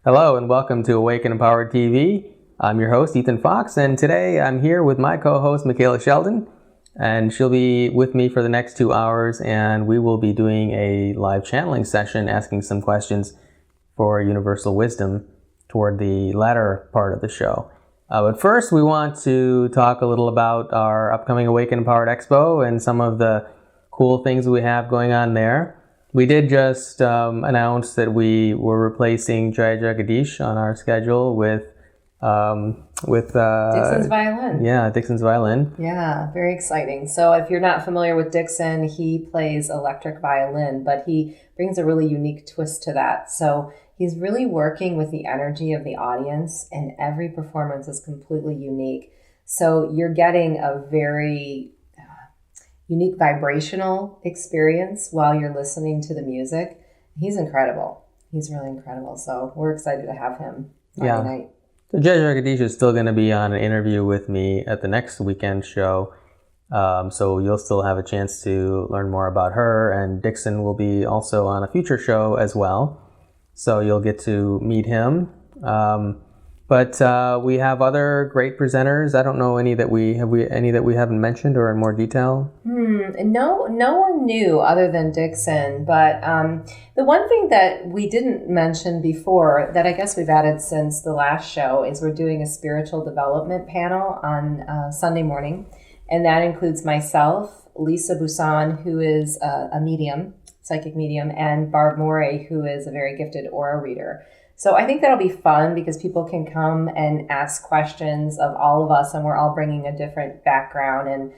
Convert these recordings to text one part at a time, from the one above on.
Hello and welcome to Awaken Empowered TV. I'm your host, Ethann Fox, and today I'm here with my co-host, Micheila Sheldan, and she'll be with me for the next 2 hours, and we will be doing a live channeling session, asking some questions for universal wisdom toward the latter part of the show. But first, we want to talk a little about our upcoming Awaken Empowered Expo and some of the cool things we have going on there. We did just announce that we were replacing Jaya Jagadish on our schedule with Dixon's violin. Yeah, Dixon's violin. Yeah, very exciting. So if you're not familiar with Dixon, he plays electric violin, but he brings a really unique twist to that. So he's really working with the energy of the audience, and every performance is completely unique. So you're getting a very unique vibrational experience while you're listening to the music. He's incredible. He's really incredible. So we're excited to have him Friday night. So Jaya Jagadish is still going to be on an interview with me at the next weekend show. So you'll still have a chance to learn more about her, and Dixon will be also on a future show as well. So you'll get to meet him. But we have other great presenters. I don't know any that we haven't mentioned or in more detail. No one knew other than Dixon. But the one thing that we didn't mention before that I guess we've added since the last show is we're doing a spiritual development panel on Sunday morning, and that includes myself, Lisa Busan, who is a medium, psychic medium, and Barb Morey, who is a very gifted aura reader. So I think that'll be fun because people can come and ask questions of all of us, and we're all bringing a different background and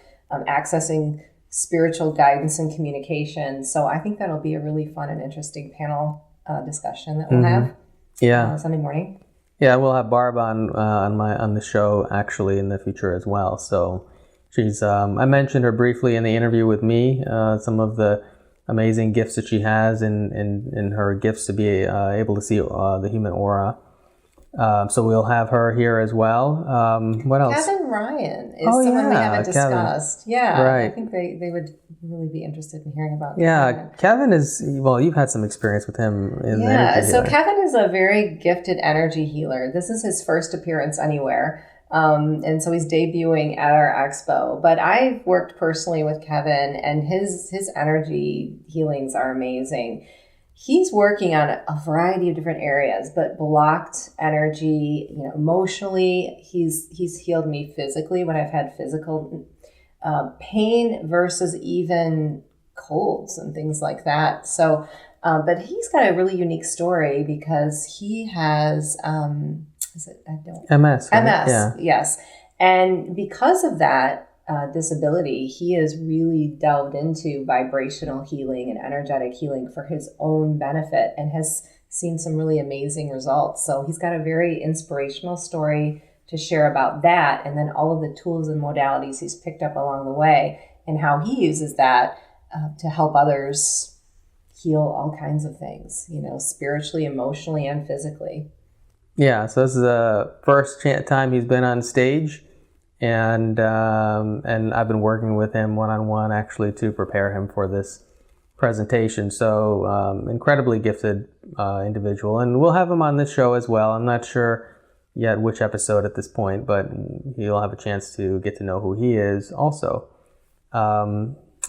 accessing spiritual guidance and communication. So I think that'll be a really fun and interesting panel discussion that we'll have Sunday morning. Yeah, we'll have Barb on the show actually in the future as well. So she's I mentioned her briefly in the interview with me, some of the amazing gifts that she has in her gifts to be able to see the human aura. So we'll have her here as well. What else? Kevan Ryon is someone we haven't discussed. Kevin. Yeah, right. I think they would really be interested in hearing about Kevan is, well, you've had some experience with him. So Kevan is a very gifted energy healer. This is his first appearance anywhere. And so he's debuting at our expo. But I've worked personally with Kevan, and his energy healings are amazing. He's working on a variety of different areas, but blocked energy, emotionally. He's healed me physically when I've had physical pain versus even colds and things like that. So, but he's got a really unique story because he has MS. Right? MS, yeah. yes. And because of that disability, he has really delved into vibrational healing and energetic healing for his own benefit and has seen some really amazing results. So he's got a very inspirational story to share about that, and then all of the tools and modalities he's picked up along the way and how he uses that to help others heal all kinds of things, spiritually, emotionally, and physically. Yeah, so this is the first time he's been on stage, and I've been working with him one-on-one actually to prepare him for this presentation. So incredibly gifted individual, and we'll have him on this show as well. I'm not sure yet which episode at this point, but you'll have a chance to get to know who he is also.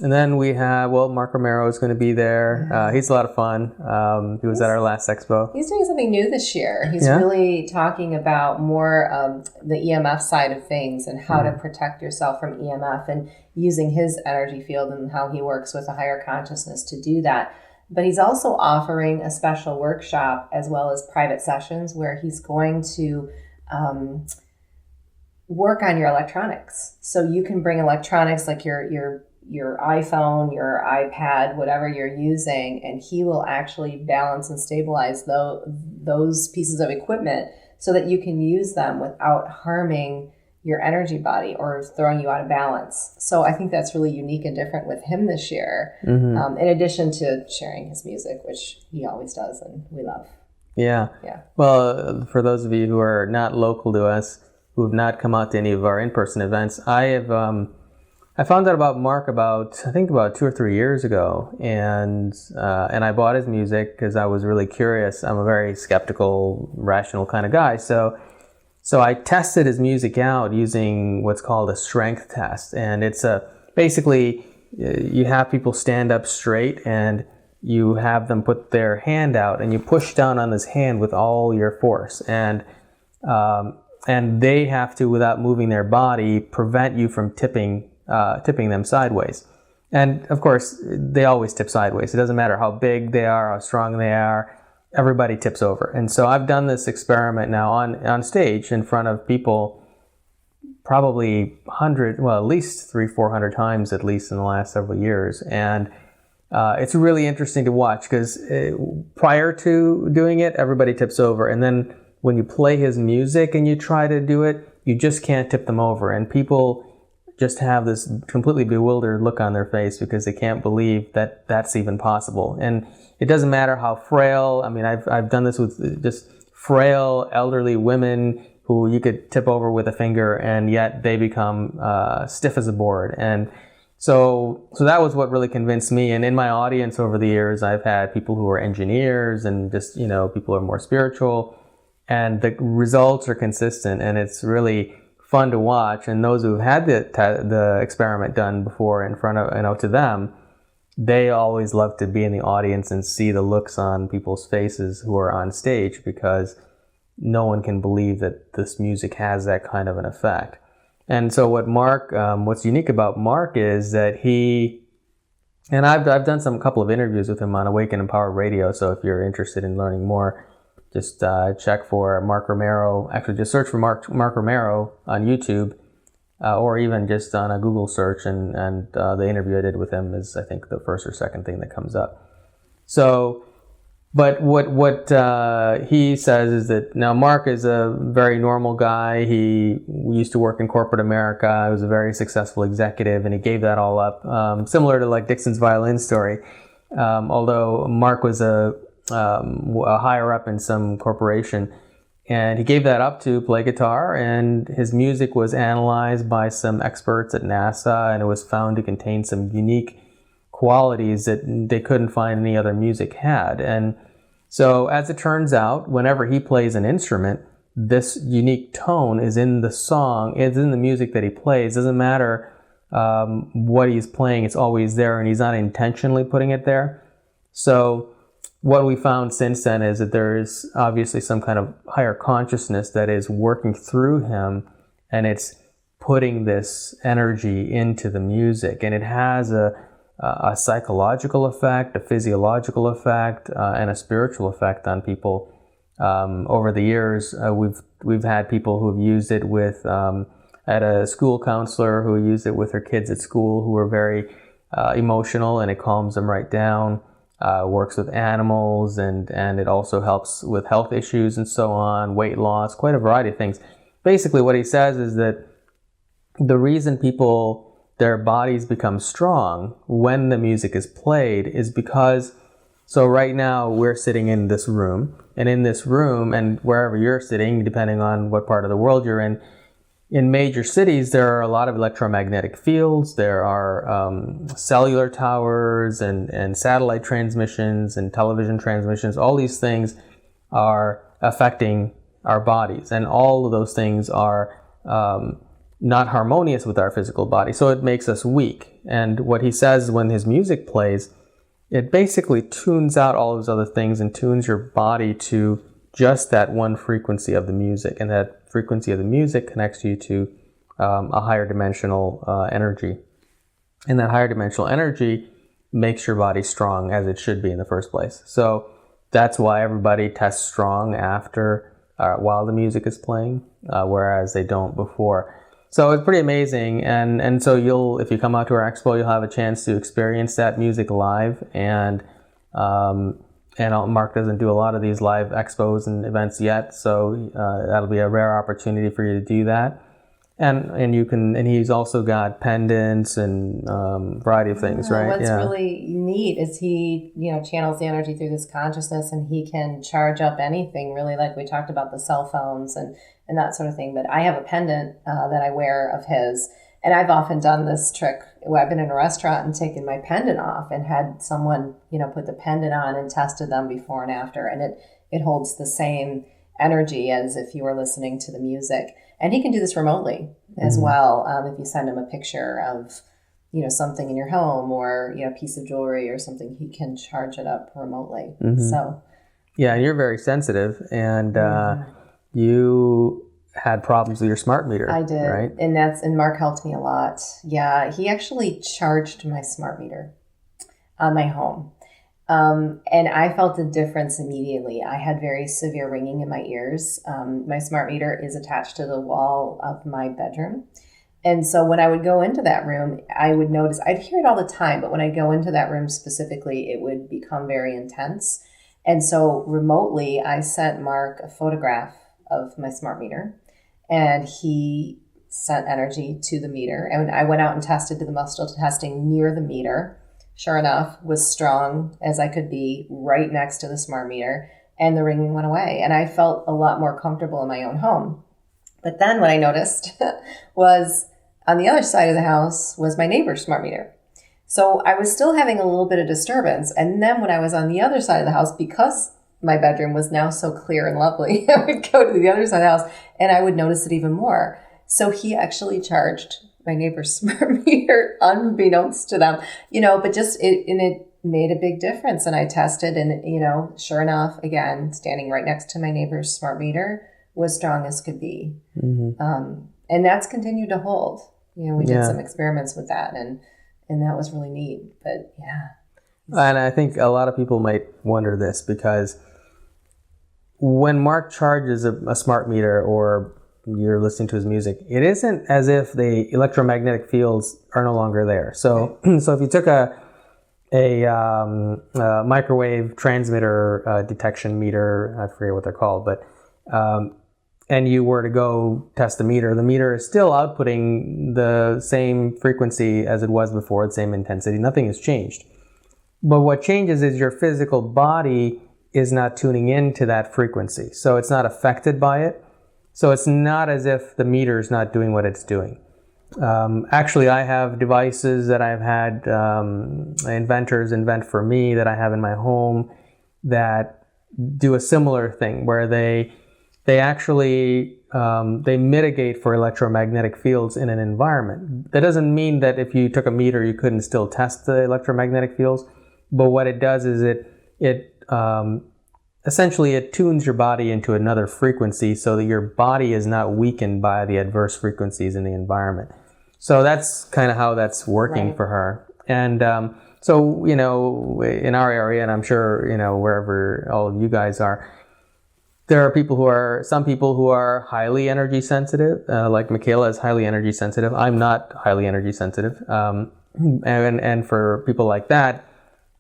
And then we have, Mark Romero is going to be there. He's a lot of fun. He was at our last expo. He's doing something new this year. He's really talking about more the EMF side of things and how to protect yourself from EMF, and using his energy field and how he works with a higher consciousness to do that. But he's also offering a special workshop as well as private sessions where he's going to work on your electronics. So you can bring electronics like your iPhone, your iPad, whatever you're using, and he will actually balance and stabilize those pieces of equipment so that you can use them without harming your energy body or throwing you out of balance. So I think that's really unique and different with him this year, in addition to sharing his music, which he always does and we love. Yeah. Well, for those of you who are not local to us, who have not come out to any of our in-person events, I have I found out about Mark about 2 or 3 years ago, and I bought his music because I was really curious. I'm a very skeptical, rational kind of guy, so I tested his music out using what's called a strength test, and it's basically you have people stand up straight and you have them put their hand out and you push down on this hand with all your force, and they have to, without moving their body, prevent you from tipping them sideways. And of course, they always tip sideways. It doesn't matter how big they are, how strong they are. Everybody tips over. And so I've done this experiment now on stage in front of people probably at least 300-400 times at least in the last several years. And it's really interesting to watch because prior to doing it, everybody tips over. And then when you play his music and you try to do it, you just can't tip them over. And people just have this completely bewildered look on their face because they can't believe that that's even possible. And it doesn't matter how frail. I mean, I've done this with just frail elderly women who you could tip over with a finger, and yet they become stiff as a board. And so that was what really convinced me. And in my audience over the years, I've had people who are engineers and just people who are more spiritual, and the results are consistent, and it's really fun to watch. And those who've had the experiment done before in front of to them, they always love to be in the audience and see the looks on people's faces who are on stage, because no one can believe that this music has that kind of an effect. And so what's unique about Mark is that I've done couple of interviews with him on Awaken Empowered Radio. So if you're interested in learning more, just check for Mark Romero. Actually, just search for Mark Romero on YouTube, or even just on a Google search, and the interview I did with him is, I think, the first or second thing that comes up. So, but what he says is that now Mark is a very normal guy. He used to work in corporate America. He was a very successful executive, and he gave that all up. Similar to like Dixon's violin story, although Mark was a higher up in some corporation, and he gave that up to play guitar, and his music was analyzed by some experts at NASA, and it was found to contain some unique qualities that they couldn't find any other music had. And so as it turns out, whenever he plays an instrument, this unique tone is in the song, it's in the music that he plays. It doesn't matter what he's playing, it's always there, and he's not intentionally putting it there. So what we found since then is that there is obviously some kind of higher consciousness that is working through him, and it's putting this energy into the music, and it has a psychological effect, a physiological effect, and a spiritual effect on people. Over the years, we've had people who have used it with at a school counselor who used it with her kids at school who are very emotional, and it calms them right down. Works with animals, and it also helps with health issues and so on, weight loss, quite a variety of things. Basically, what he says is that the reason their bodies become strong when the music is played is because, so right now we're sitting in this room, and wherever you're sitting, depending on what part of the world you're in major cities, there are a lot of electromagnetic fields. There are cellular towers and satellite transmissions and television transmissions. All these things are affecting our bodies, and all of those things are not harmonious with our physical body. So it makes us weak. And what he says, when his music plays, it basically tunes out all those other things and tunes your body to just that one frequency of the music, and that frequency of the music connects you to a higher dimensional energy, and that higher dimensional energy makes your body strong, as it should be in the first place. So that's why everybody tests strong after while the music is playing, whereas they don't before. So it's pretty amazing, and so if you come out to our expo, you'll have a chance to experience that music live, and Mark doesn't do a lot of these live expos and events yet, so that'll be a rare opportunity for you to do that. And he's also got pendants and variety of things, right? What's really neat is he, channels the energy through this consciousness, and he can charge up anything, really, like we talked about the cell phones and that sort of thing. But I have a pendant that I wear of his, And I've often done this trick where I've been in a restaurant and taken my pendant off and had someone, put the pendant on and tested them before and after. And it holds the same energy as if you were listening to the music. And he can do this remotely as well. If you send him a picture of, something in your home or, a piece of jewelry or something, he can charge it up remotely. So. Yeah, and you're very sensitive, and you had problems with your smart meter. I did, right? And Mark helped me a lot. Yeah, he actually charged my smart meter on my home. And I felt a difference immediately. I had very severe ringing in my ears. My smart meter is attached to the wall of my bedroom. And so when I would go into that room, I would notice, I'd hear it all the time, but when I go into that room specifically, it would become very intense. And so remotely, I sent Mark a photograph of my smart meter, and he sent energy to the meter. And I went out and did the muscle testing near the meter. Sure enough, was strong as I could be right next to the smart meter, and the ringing went away. And I felt a lot more comfortable in my own home. But then what I noticed was on the other side of the house was my neighbor's smart meter. So I was still having a little bit of disturbance. And then when I was on the other side of the house, because my bedroom was now so clear and lovely, I would go to the other side of the house and I would notice it even more. So he actually charged my neighbor's smart meter unbeknownst to them, but it made a big difference. And I tested and, sure enough, again, standing right next to my neighbor's smart meter was strong as could be. And that's continued to hold. We did some experiments with that and that was really neat, but yeah. And I think a lot of people might wonder this because when Mark charges a smart meter or you're listening to his music, it isn't as if the electromagnetic fields are no longer there. So, so if you took a microwave transmitter detection meter, I forget what they're called, but and you were to go test the meter is still outputting the same frequency as it was before, the same intensity. Nothing has changed. But what changes is your physical body is not tuning into that frequency. So it's not affected by it. So it's not as if the meter is not doing what it's doing. Actually, I have devices that I've had inventors invent for me that I have in my home that do a similar thing where they actually they mitigate for electromagnetic fields in an environment. That doesn't mean that if you took a meter you couldn't still test the electromagnetic fields, but what it does is it essentially it tunes your body into another frequency so that your body is not weakened by the adverse frequencies in the environment. So that's kind of how that's working for her. And so, in our area, and I'm sure, wherever all of you guys are, there are some people who are highly energy sensitive, like Micheila is highly energy sensitive. I'm not highly energy sensitive. And for people like that,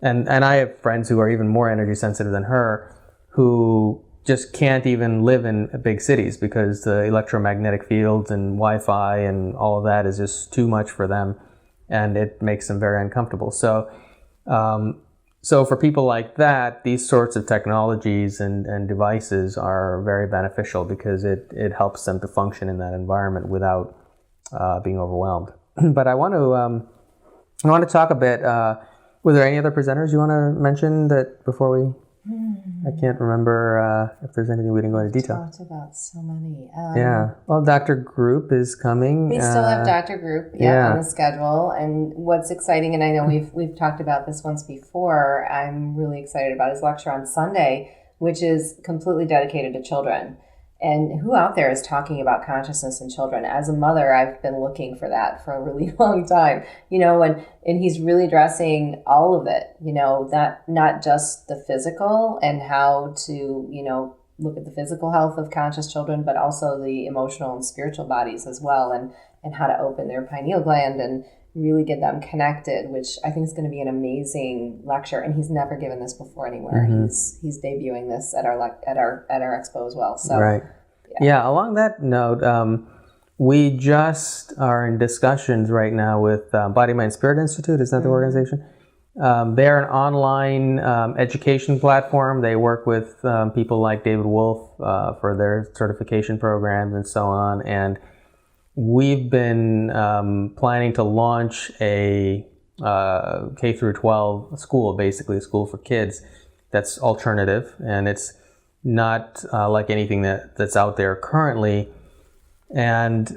and I have friends who are even more energy sensitive than her, who just can't even live in big cities because the electromagnetic fields and Wi-Fi and all of that is just too much for them, and it makes them very uncomfortable. So for people like that, these sorts of technologies and devices are very beneficial because it helps them to function in that environment without being overwhelmed. But I want to talk a bit. Were there any other presenters you want to mention that before we? I can't remember if there's anything we didn't go into detail. We talked about so many. Well, Dr. Group is coming. We still have Dr. Group on the schedule. And what's exciting, and I know we've talked about this once before, I'm really excited about his lecture on Sunday, which is completely dedicated to children. And who out there is talking about consciousness in children? As a mother, I've been looking for that for a really long time, and he's really addressing all of it, that not just the physical and how to, look at the physical health of conscious children, but also the emotional and spiritual bodies as well, and how to open their pineal gland and really get them connected, which I think is going to be an amazing lecture. And he's never given this before anywhere. Mm-hmm. He's debuting this at our expo as well. So right. Yeah. Along that note, we just are in discussions right now with Body, Mind, Spirit Institute. Is that the organization? They're an online education platform. They work with people like David Wolf for their certification programs and so on. And we've been planning to launch a K through 12 school, basically a school for kids that's alternative, and it's not like anything that's out there currently. And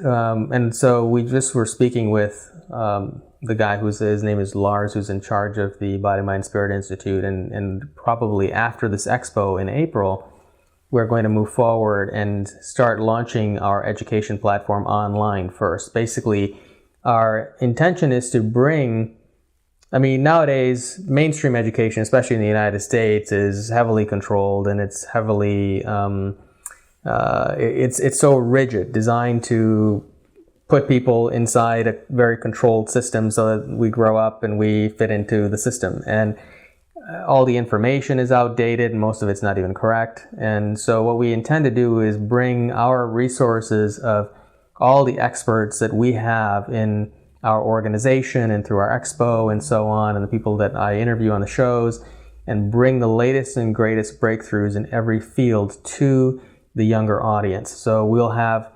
so we just were speaking with the guy his name is Lars, who's in charge of the Body, Mind, Spirit Institute, and probably after this expo in April, we're going to move forward and start launching our education platform online first. Basically, our intention is to bring, nowadays, mainstream education, especially in the United States, is heavily controlled, and it's heavily, it's so rigid, designed to put people inside a very controlled system so that we grow up and we fit into the system. And all the information is outdated, and most of it's not even correct. And so what we intend to do is bring our resources of all the experts that we have in our organization and through our expo and so on, and the people that I interview on the shows, and bring the latest and greatest breakthroughs in every field to the younger audience. So we'll have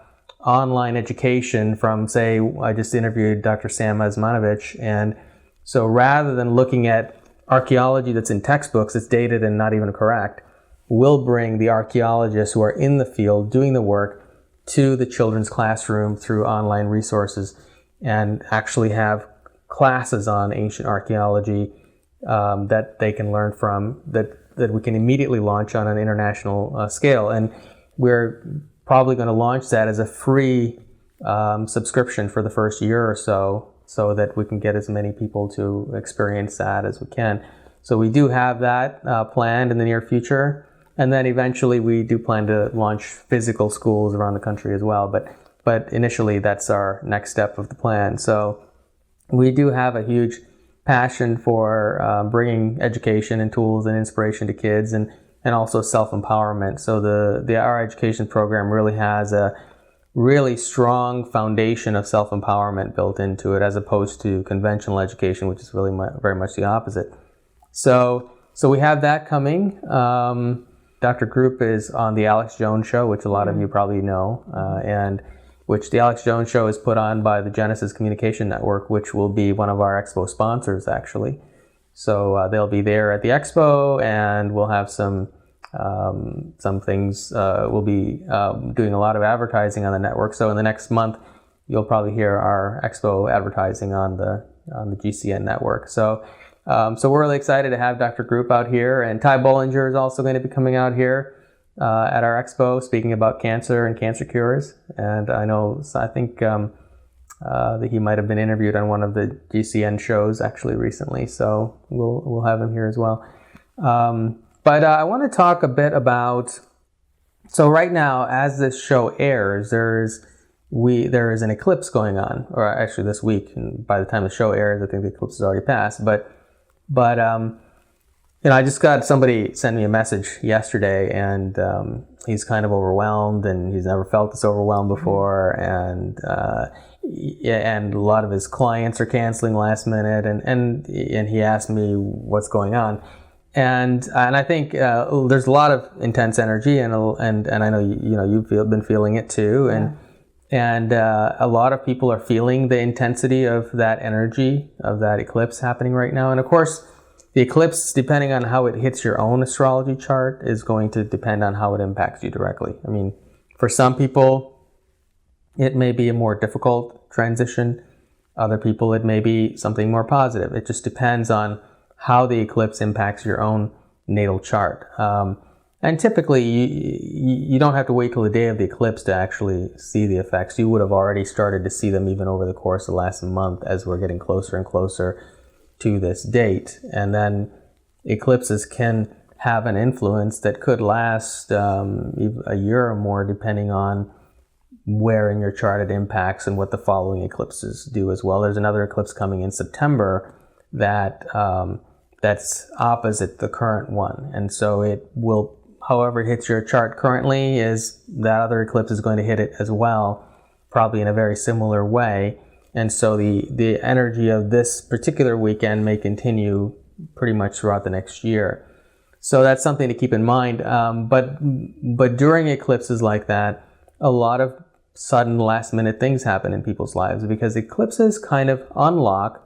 online education from, say, I just interviewed Dr. Sam Osmanagich, and so rather than looking at archaeology that's in textbooks, it's dated and not even correct, we'll bring the archaeologists who are in the field doing the work to the children's classroom through online resources, and actually have classes on ancient archaeology that they can learn from, that we can immediately launch on an international scale. And we're probably going to launch that as a free subscription for the first year or so that we can get as many people to experience that as we can. So we do have that planned in the near future. And then eventually we do plan to launch physical schools around the country as well. But initially that's our next step of the plan. So we do have a huge passion for bringing education and tools and inspiration to kids, and also self-empowerment. So our education program really has a really strong foundation of self-empowerment built into it, as opposed to conventional education, which is really very much the opposite. So we have that coming. Dr. Group is on the Alex Jones Show, which a lot of you probably know, and which the Alex Jones Show is put on by the Genesis Communication Network, which will be one of our expo sponsors, actually. So they'll be there at the expo, and we'll have some things. We'll be doing a lot of advertising on the network. So in the next month, you'll probably hear our expo advertising on the GCN network. So we're really excited to have Dr. Group out here, and Ty Bollinger is also going to be coming out here at our expo, speaking about cancer and cancer cures. And I think that he might have been interviewed on one of the GCN shows actually recently. So we'll have him here as well. But I want to talk a bit about, so right now, as this show airs, there is an eclipse going on, or actually this week, and by the time the show airs, I think the eclipse has already passed. But I just got somebody send me a message yesterday, and he's kind of overwhelmed, and he's never felt this overwhelmed before, and a lot of his clients are canceling last minute, and he asked me what's going on. And I think there's a lot of intense energy, and I know you've been feeling it too, and a lot of people are feeling the intensity of that energy of that eclipse happening right now. And of course, the eclipse, depending on how it hits your own astrology chart, is going to depend on how it impacts you directly. I mean, for some people, it may be a more difficult transition. Other people, it may be something more positive. It just depends on how the eclipse impacts your own natal chart. And typically, you don't have to wait till the day of the eclipse to actually see the effects. You would have already started to see them even over the course of the last month, as we're getting closer and closer to this date. And then eclipses can have an influence that could last a year or more, depending on where in your chart it impacts and what the following eclipses do as well. There's another eclipse coming in September that's opposite the current one, and so it will, however it hits your chart currently, is that other eclipse is going to hit it as well, probably in a very similar way. And so the energy of this particular weekend may continue pretty much throughout the next year. So that's something to keep in mind. But during eclipses like that, a lot of sudden last minute things happen in people's lives, because eclipses kind of unlock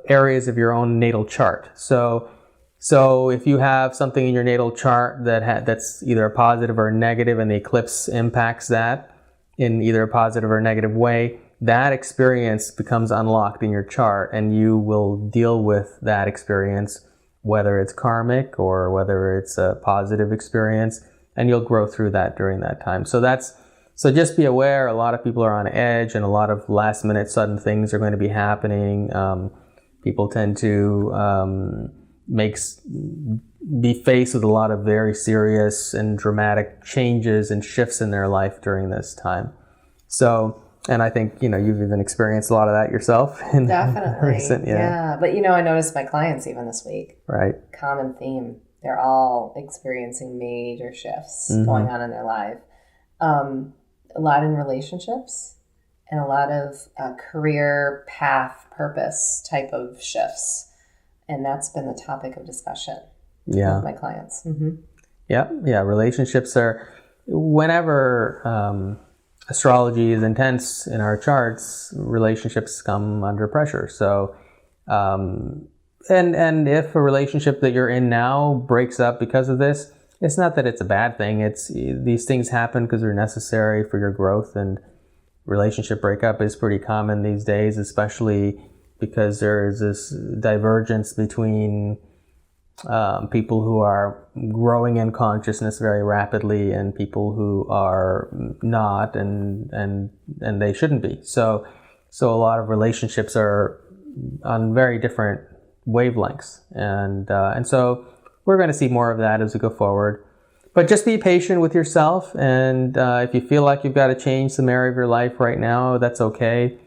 areas of your own natal chart. So if you have something in your natal chart that's either a positive or a negative, and the eclipse impacts that in either a positive or negative way, that experience becomes unlocked in your chart, and you will deal with that experience, whether it's karmic or whether it's a positive experience, and you'll grow through that during that time. So just be aware, a lot of people are on edge, and a lot of last minute sudden things are going to be happening. People tend to be faced with a lot of very serious and dramatic changes and shifts in their life during this time. So, and I think, you've even experienced a lot of that yourself. Definitely. Yeah. But, I noticed my clients even this week. Right. Common theme. They're all experiencing major shifts going on in their life. A lot in relationships, and a lot of career path, purpose type of shifts. And that's been the topic of discussion with my clients. Mm-hmm. Yeah. Relationships are, whenever astrology is intense in our charts, relationships come under pressure. So, and if a relationship that you're in now breaks up because of this, it's not that it's a bad thing. These things happen because they're necessary for your growth, and relationship breakup is pretty common these days, especially because there is this divergence between people who are growing in consciousness very rapidly and people who are not, and they shouldn't be. So a lot of relationships are on very different wavelengths, and so we're going to see more of that as we go forward. But just be patient with yourself, and if you feel like you've got to change some area of your life right now, that's okay.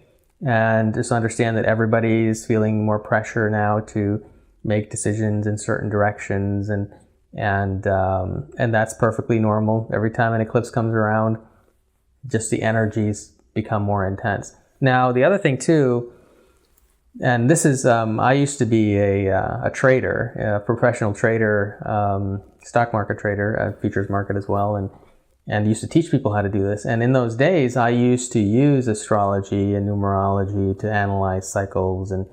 And just understand that everybody is feeling more pressure now to make decisions in certain directions, and that's perfectly normal. Every time an eclipse comes around, just the energies become more intense. Now, the other thing too, and this is, I used to be a trader, a professional trader, stock market trader, futures market as well, and used to teach people how to do this. And in those days, I used to use astrology and numerology to analyze cycles. And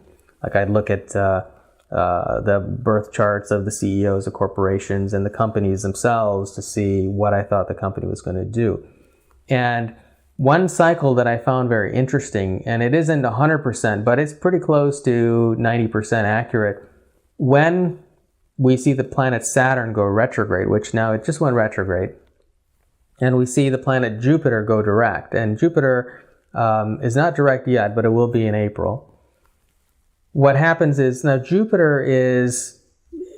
like I'd look at the birth charts of the CEOs of corporations and the companies themselves to see what I thought the company was going to do. And one cycle that I found very interesting, and it isn't 100%, but it's pretty close to 90% accurate, when we see the planet Saturn go retrograde, which now it just went retrograde, and we see the planet Jupiter go direct. And Jupiter is not direct yet, but it will be in April. What happens is, now Jupiter is,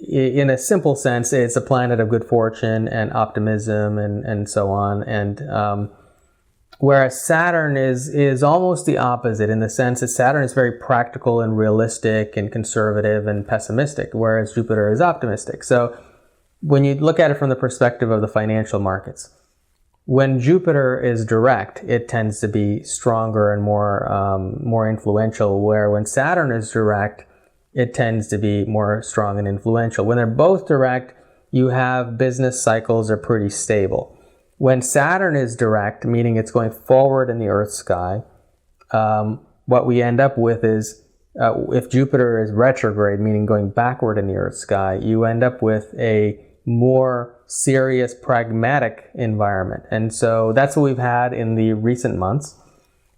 in a simple sense, it's a planet of good fortune and optimism and so on. And whereas Saturn is almost the opposite, in the sense that Saturn is very practical and realistic and conservative and pessimistic, whereas Jupiter is optimistic. So when you look at it from the perspective of the financial markets, when Jupiter is direct, it tends to be stronger and more influential, where when Saturn is direct, it tends to be more strong and influential. When they're both direct, you have business cycles are pretty stable. When Saturn is direct, meaning it's going forward in the Earth sky, what we end up with is, if Jupiter is retrograde, meaning going backward in the Earth sky, you end up with a more serious, pragmatic environment. And so that's what we've had in the recent months.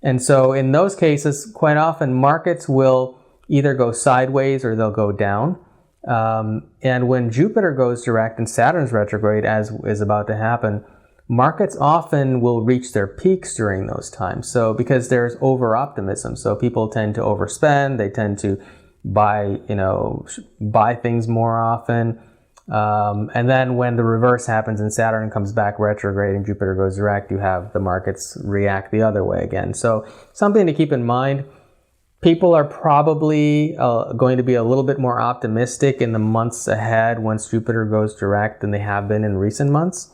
And so in those cases, quite often markets will either go sideways or they'll go down. And when Jupiter goes direct and Saturn's retrograde, as is about to happen, markets often will reach their peaks during those times. So because there's over-optimism, so people tend to overspend, they tend to buy things more often. And then when the reverse happens and Saturn comes back retrograde and Jupiter goes direct, you have the markets react the other way again. So something to keep in mind, people are probably going to be a little bit more optimistic in the months ahead once Jupiter goes direct than they have been in recent months.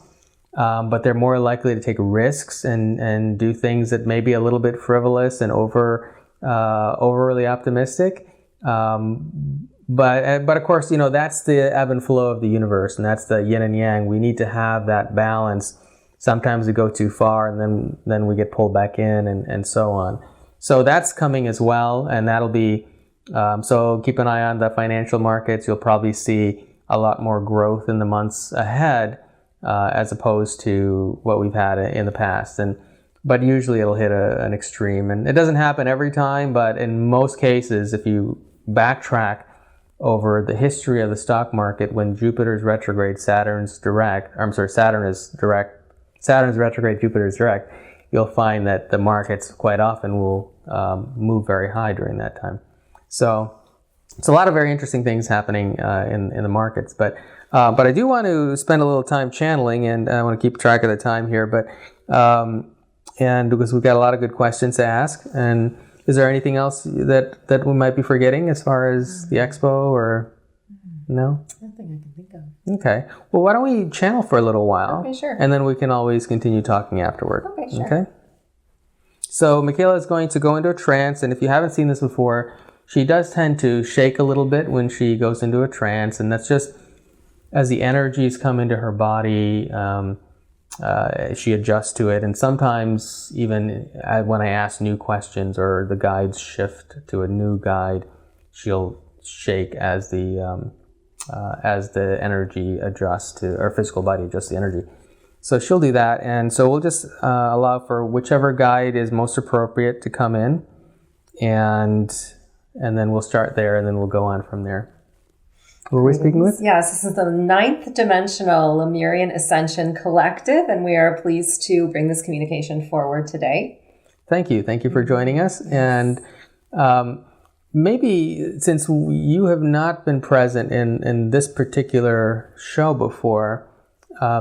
But they're more likely to take risks and do things that may be a little bit frivolous and overly optimistic. But of course, that's the ebb and flow of the universe, and that's the yin and yang. We need to have that balance Sometimes we go too far and then we get pulled back in and so on. So that's coming as well, and that'll be, so keep an eye on the financial markets. You'll probably see a lot more growth in the months ahead as opposed to what we've had in the past. But usually it'll hit an extreme, and it doesn't happen every time, but in most cases, if you backtrack over the history of the stock market, when Jupiter's retrograde, Saturn's retrograde, Jupiter's direct, you'll find that the markets quite often will move very high during that time. So it's a lot of very interesting things happening in the markets. But I do want to spend a little time channeling, and I want to keep track of the time here. But and because we've got a lot of good questions to ask, and is there anything else that we might be forgetting as far as the expo, or no? Nothing I can think of. Okay. Well, why don't we channel for a little while? Okay, sure. And then we can always continue talking afterward. Okay, sure. Okay? So Micheila is going to go into a trance, and if you haven't seen this before, she does tend to shake a little bit when she goes into a trance, and that's just as the energies come into her body, she adjusts to it. And sometimes even when I ask new questions or the guides shift to a new guide, she'll shake as the energy adjusts to, or physical body adjusts the energy. So she'll do that, and so we'll just allow for whichever guide is most appropriate to come in, and then we'll start there, and then we'll go on from there. Who are we speaking with? Yes, this is the 9th Dimensional Lemurian Ascension Collective, and we are pleased to bring this communication forward today. Thank you for joining us, and maybe since you have not been present in this particular show before,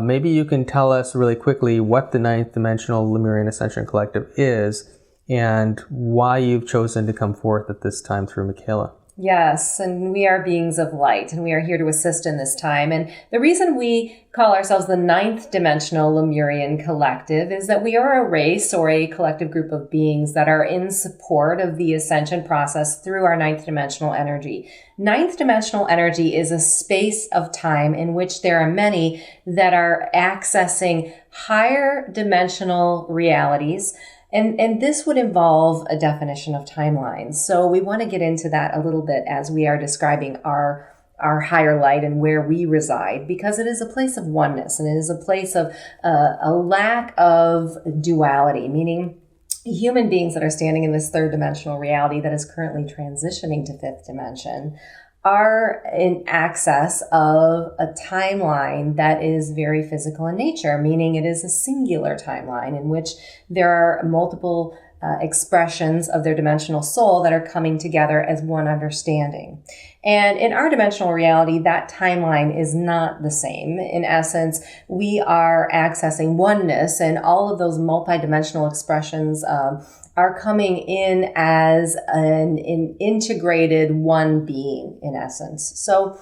maybe you can tell us really quickly what the 9th Dimensional Lemurian Ascension Collective is and why you've chosen to come forth at this time through Micheila. Yes, and we are beings of light, and we are here to assist in this time. And the reason we call ourselves the 9th Dimensional Lemurian Collective is that we are a race or a collective group of beings that are in support of the ascension process through our 9th dimensional energy. 9th dimensional energy is a space of time in which there are many that are accessing higher dimensional realities. And this would involve a definition of timelines. So we want to get into that a little bit as we are describing our higher light and where we reside, because it is a place of oneness, and it is a place of a lack of duality, meaning human beings that are standing in this 3rd dimensional reality that is currently transitioning to 5th dimension are in access of a timeline that is very physical in nature, meaning it is a singular timeline in which there are multiple expressions of their dimensional soul that are coming together as one understanding. And in our dimensional reality, that timeline is not the same. In essence, we are accessing oneness, and all of those multidimensional expressions are coming in as an integrated one being, in essence. So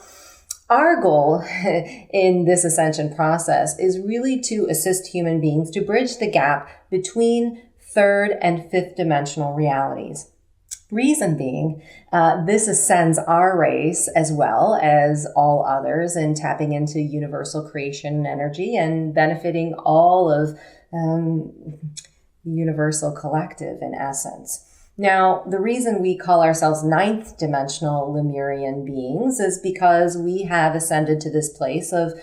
our goal in this ascension process is really to assist human beings to bridge the gap between 3rd and 5th dimensional realities. Reason being, this ascends our race as well as all others in tapping into universal creation energy and benefiting all of the universal collective in essence. Now, the reason we call ourselves 9th dimensional Lemurian beings is because we have ascended to this place of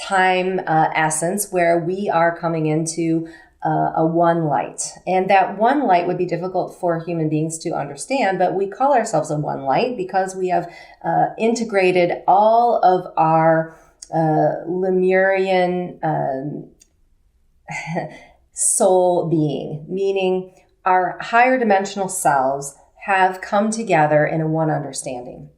time essence where we are coming into a one light. And that one light would be difficult for human beings to understand, but we call ourselves a one light because we have integrated all of our Lemurian soul being, meaning our higher dimensional selves have come together in a one understanding.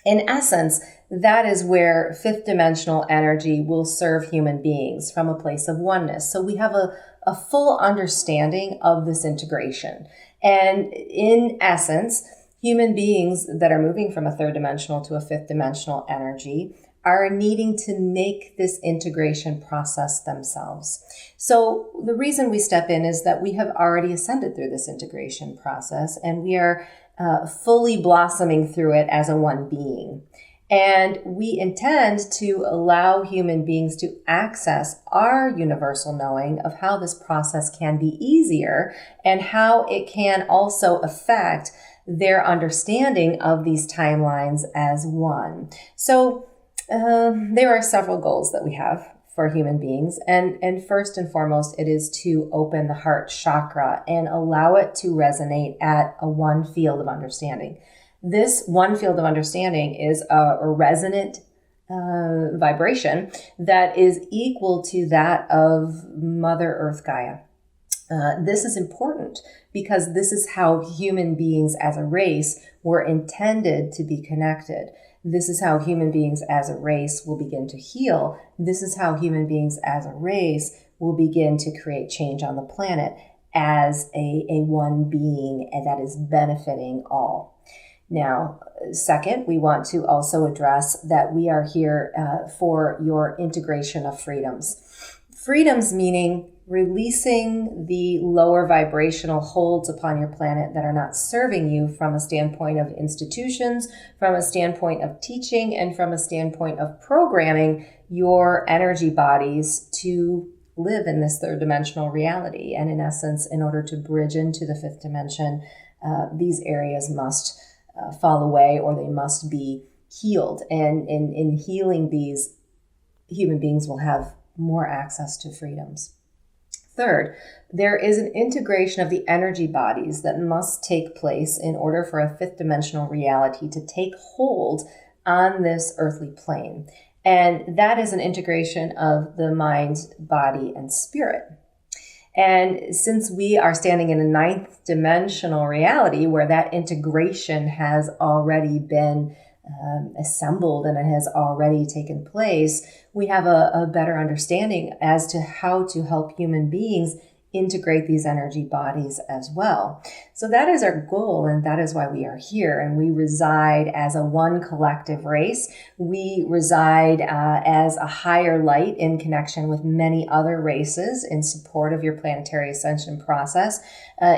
In essence, that is where 5th dimensional energy will serve human beings from a place of oneness. So we have a full understanding of this integration. And in essence, human beings that are moving from a 3rd dimensional to a 5th dimensional energy are needing to make this integration process themselves. So the reason we step in is that we have already ascended through this integration process, and we are fully blossoming through it as a one being. And we intend to allow human beings to access our universal knowing of how this process can be easier and how it can also affect their understanding of these timelines as one. So there are several goals that we have for human beings. And first and foremost, it is to open the heart chakra and allow it to resonate at a one field of understanding. This one field of understanding is a resonant vibration that is equal to that of Mother Earth Gaia. This is important because this is how human beings as a race were intended to be connected. This is how human beings as a race will begin to heal. This is how human beings as a race will begin to create change on the planet as a one being that is benefiting all. Now, second, we want to also address that we are here for your integration of freedoms. Freedoms meaning releasing the lower vibrational holds upon your planet that are not serving you from a standpoint of institutions, from a standpoint of teaching, and from a standpoint of programming your energy bodies to live in this third dimensional reality. And in essence, in order to bridge into the fifth dimension, these areas must fall away or they must be healed. And in healing these, human beings will have more access to freedoms. Third, there is an integration of the energy bodies that must take place in order for a fifth dimensional reality to take hold on this earthly plane. And that is an integration of the mind, body, and spirit. And since we are standing in a ninth dimensional reality where that integration has already been assembled and it has already taken place, we have a better understanding as to how to help human beings integrate these energy bodies as well. So that is our goal, and that is why we are here. And we reside as a one collective race. We reside as a higher light in connection with many other races in support of your planetary ascension process.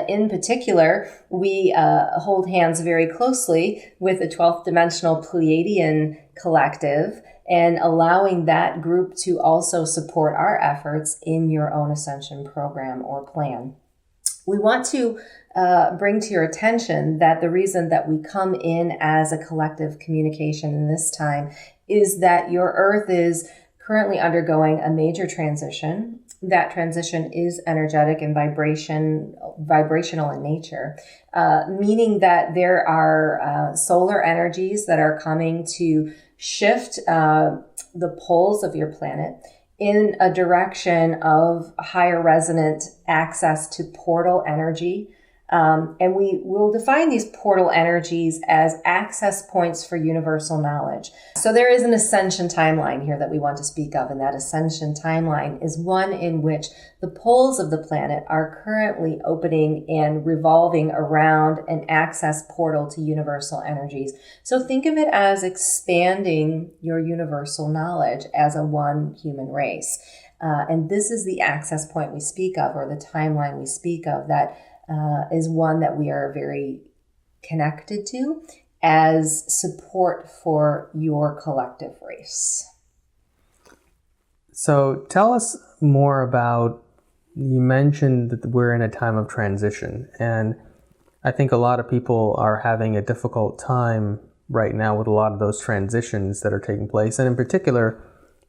In particular, we hold hands very closely with the 12th dimensional Pleiadian collective, and allowing that group to also support our efforts in your own ascension program or plan. We want to bring to your attention that the reason that we come in as a collective communication in this time is that your Earth is currently undergoing a major transition. That transition is energetic and vibrational in nature, meaning that there are solar energies that are coming to shift the poles of your planet in a direction of higher resonant access to portal energy. And we will define these portal energies as access points for universal knowledge. So there is an ascension timeline here that we want to speak of, and that ascension timeline is one in which the poles of the planet are currently opening and revolving around an access portal to universal energies. So think of it as expanding your universal knowledge as a one human race. And this is the access point we speak of, or the timeline we speak of, that is one that we are very connected to as support for your collective race. So tell us more about, you mentioned that we're in a time of transition, and I think a lot of people are having a difficult time right now with a lot of those transitions that are taking place. And in particular,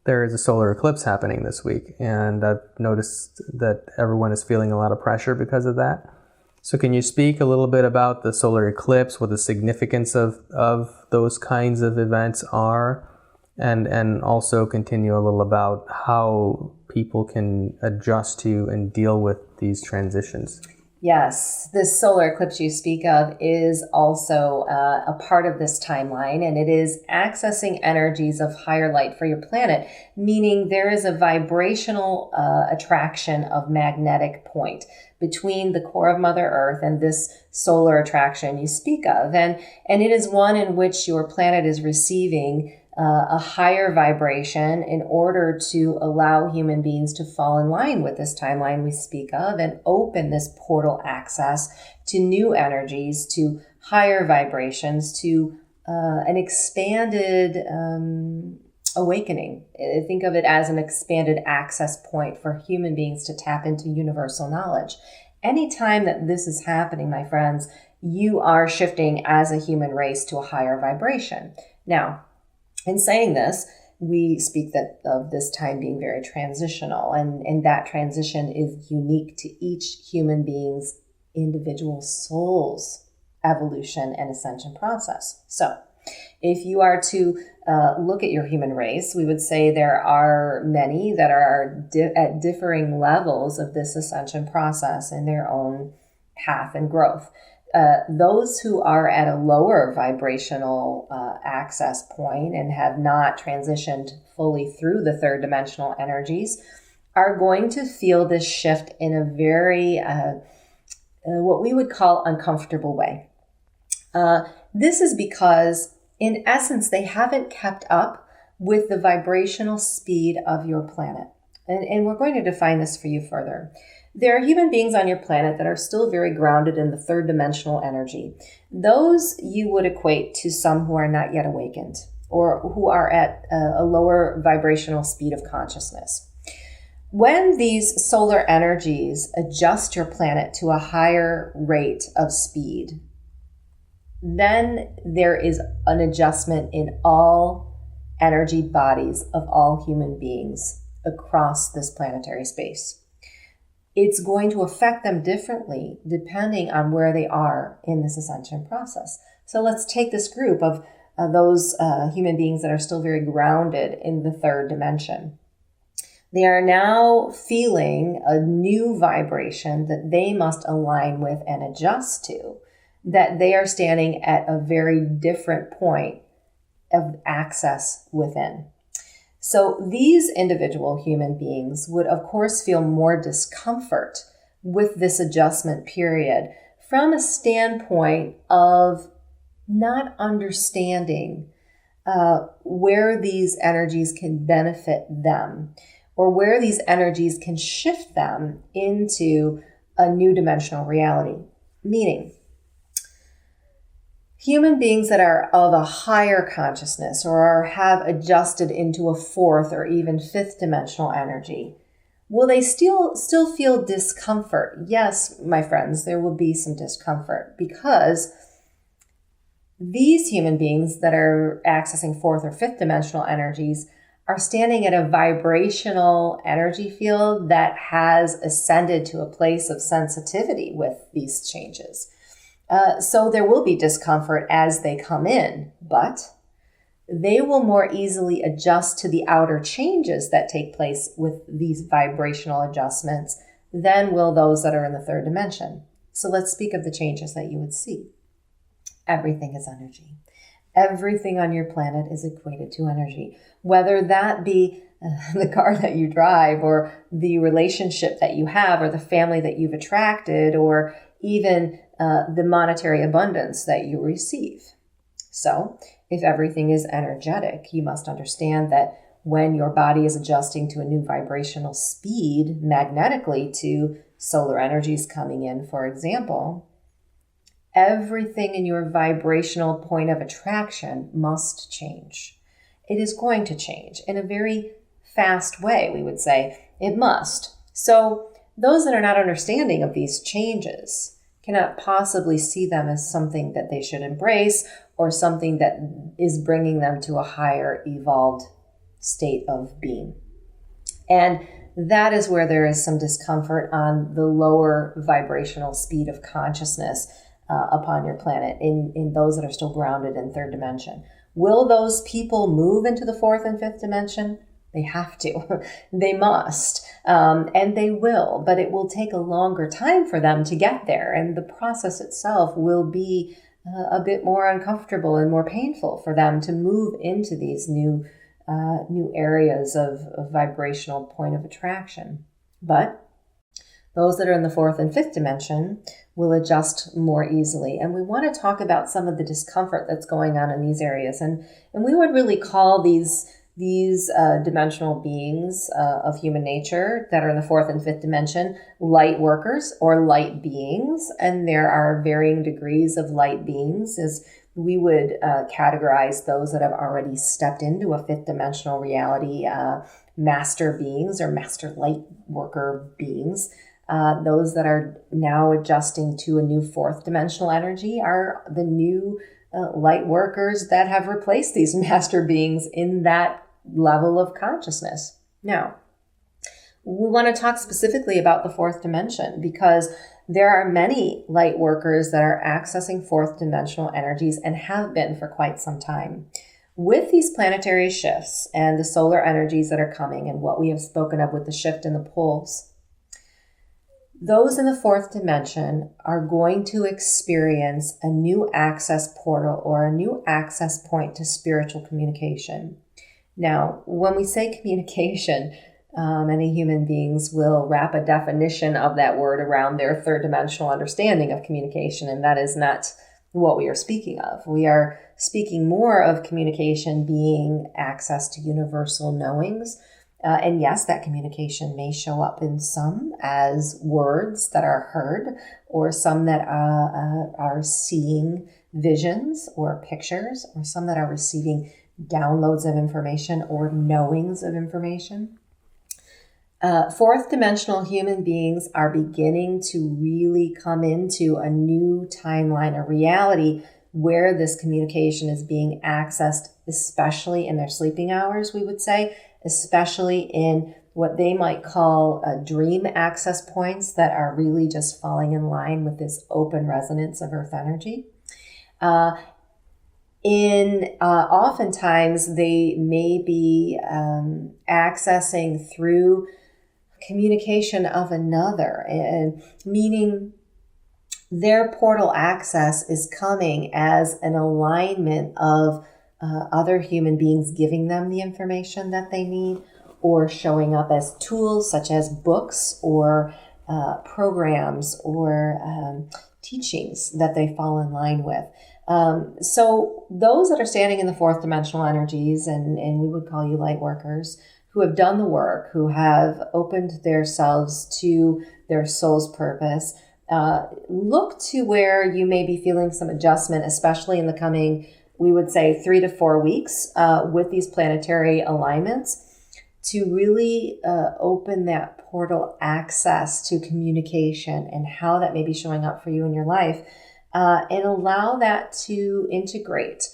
there is a solar eclipse happening this week, and I've noticed that everyone is feeling a lot of pressure because of that. So can you speak a little bit about the solar eclipse, what the significance of those kinds of events are, and also continue a little about how people can adjust to and deal with these transitions? Yes, this solar eclipse you speak of is also a part of this timeline, and it is accessing energies of higher light for your planet, meaning there is a vibrational attraction of magnetic point between the core of Mother Earth and this solar attraction you speak of. And it is one in which your planet is receiving a higher vibration in order to allow human beings to fall in line with this timeline we speak of and open this portal access to new energies, to higher vibrations, to an expanded awakening. Think of it as an expanded access point for human beings to tap into universal knowledge. Anytime that this is happening, my friends, you are shifting as a human race to a higher vibration. Now, in saying this, we speak of this time being very transitional, and that transition is unique to each human being's individual soul's evolution and ascension process. So, if you are to look at your human race, we would say there are many that are at differing levels of this ascension process in their own path and growth. Those who are at a lower vibrational access point and have not transitioned fully through the third dimensional energies are going to feel this shift in a very, what we would call uncomfortable way. This is because, in essence, they haven't kept up with the vibrational speed of your planet. And we're going to define this for you further. There are human beings on your planet that are still very grounded in the third dimensional energy. Those you would equate to some who are not yet awakened or who are at a lower vibrational speed of consciousness. When these solar energies adjust your planet to a higher rate of speed, then there is an adjustment in all energy bodies of all human beings across this planetary space. It's going to affect them differently depending on where they are in this ascension process. So let's take this group of those human beings that are still very grounded in the third dimension. They are now feeling a new vibration that they must align with and adjust to, that they are standing at a very different point of access within. So these individual human beings would, of course, feel more discomfort with this adjustment period from a standpoint of not understanding where these energies can benefit them or where these energies can shift them into a new dimensional reality. Meaning, human beings that are of a higher consciousness or have adjusted into a fourth or even fifth dimensional energy, will they still feel discomfort? Yes, my friends, there will be some discomfort because these human beings that are accessing fourth or fifth dimensional energies are standing at a vibrational energy field that has ascended to a place of sensitivity with these changes. So there will be discomfort as they come in, but they will more easily adjust to the outer changes that take place with these vibrational adjustments than will those that are in the third dimension. So let's speak of the changes that you would see. Everything is energy. Everything on your planet is equated to energy, whether that be the car that you drive or the relationship that you have or the family that you've attracted or even the monetary abundance that you receive. So if everything is energetic, you must understand that when your body is adjusting to a new vibrational speed magnetically to solar energies coming in, for example, everything in your vibrational point of attraction must change. It is going to change in a very fast way, we would say. It must. So those that are not understanding of these changes cannot possibly see them as something that they should embrace or something that is bringing them to a higher evolved state of being. And that is where there is some discomfort on the lower vibrational speed of consciousness upon your planet in those that are still grounded in third dimension. Will those people move into the fourth and fifth dimension? They have to. They must. And they will, but it will take a longer time for them to get there. And the process itself will be a bit more uncomfortable and more painful for them to move into these new areas of vibrational point of attraction. But those that are in the fourth and fifth dimension will adjust more easily. And we want to talk about some of the discomfort that's going on in these areas. And we would really call these dimensional beings of human nature that are in the fourth and fifth dimension light workers or light beings. And there are varying degrees of light beings, as we would categorize those that have already stepped into a fifth dimensional reality, master beings or master light worker beings. Those that are now adjusting to a new fourth dimensional energy are the new light workers that have replaced these master beings in that level of consciousness. Now, we want to talk specifically about the fourth dimension because there are many light workers that are accessing fourth dimensional energies and have been for quite some time. With these planetary shifts and the solar energies that are coming and what we have spoken of with the shift in the poles, those in the fourth dimension are going to experience a new access portal or a new access point to spiritual communication. Now, when we say communication, many human beings will wrap a definition of that word around their third dimensional understanding of communication, and that is not what we are speaking of. We are speaking more of communication being access to universal knowings. And yes, that communication may show up in some as words that are heard, or some that are seeing visions or pictures, or some that are receiving downloads of information or knowings of information. Fourth dimensional human beings are beginning to really come into a new timeline, a reality where this communication is being accessed, especially in their sleeping hours, we would say, especially in what they might call dream access points that are really just falling in line with this open resonance of earth energy. Oftentimes they may be accessing through communication of another, meaning their portal access is coming as an alignment of other human beings giving them the information that they need, or showing up as tools such as books or programs or teachings that they fall in line with. So those that are standing in the fourth dimensional energies, and we would call you light workers, who have done the work, who have opened themselves to their soul's purpose, look to where you may be feeling some adjustment, especially in the coming, we would say, 3 to 4 weeks with these planetary alignments, to really open that portal access to communication and how that may be showing up for you in your life, and allow that to integrate.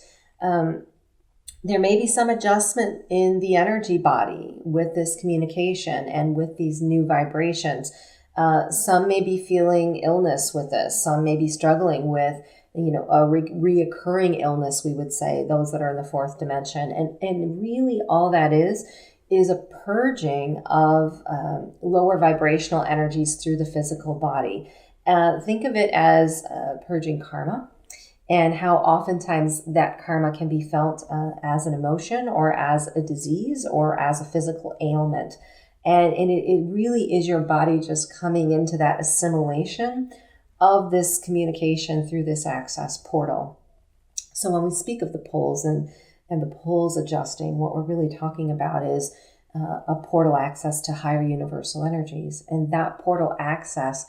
There may be some adjustment in the energy body with this communication and with these new vibrations. Some may be feeling illness with this. Some may be struggling with, a reoccurring illness, we would say, those that are in the fourth dimension. And really all that is a purging of lower vibrational energies through the physical body. Think of it as purging karma, and how oftentimes that karma can be felt as an emotion or as a disease or as a physical ailment. And it really is your body just coming into that assimilation of this communication through this access portal. So when we speak of the poles and the poles adjusting, what we're really talking about is a portal access to higher universal energies. And that portal access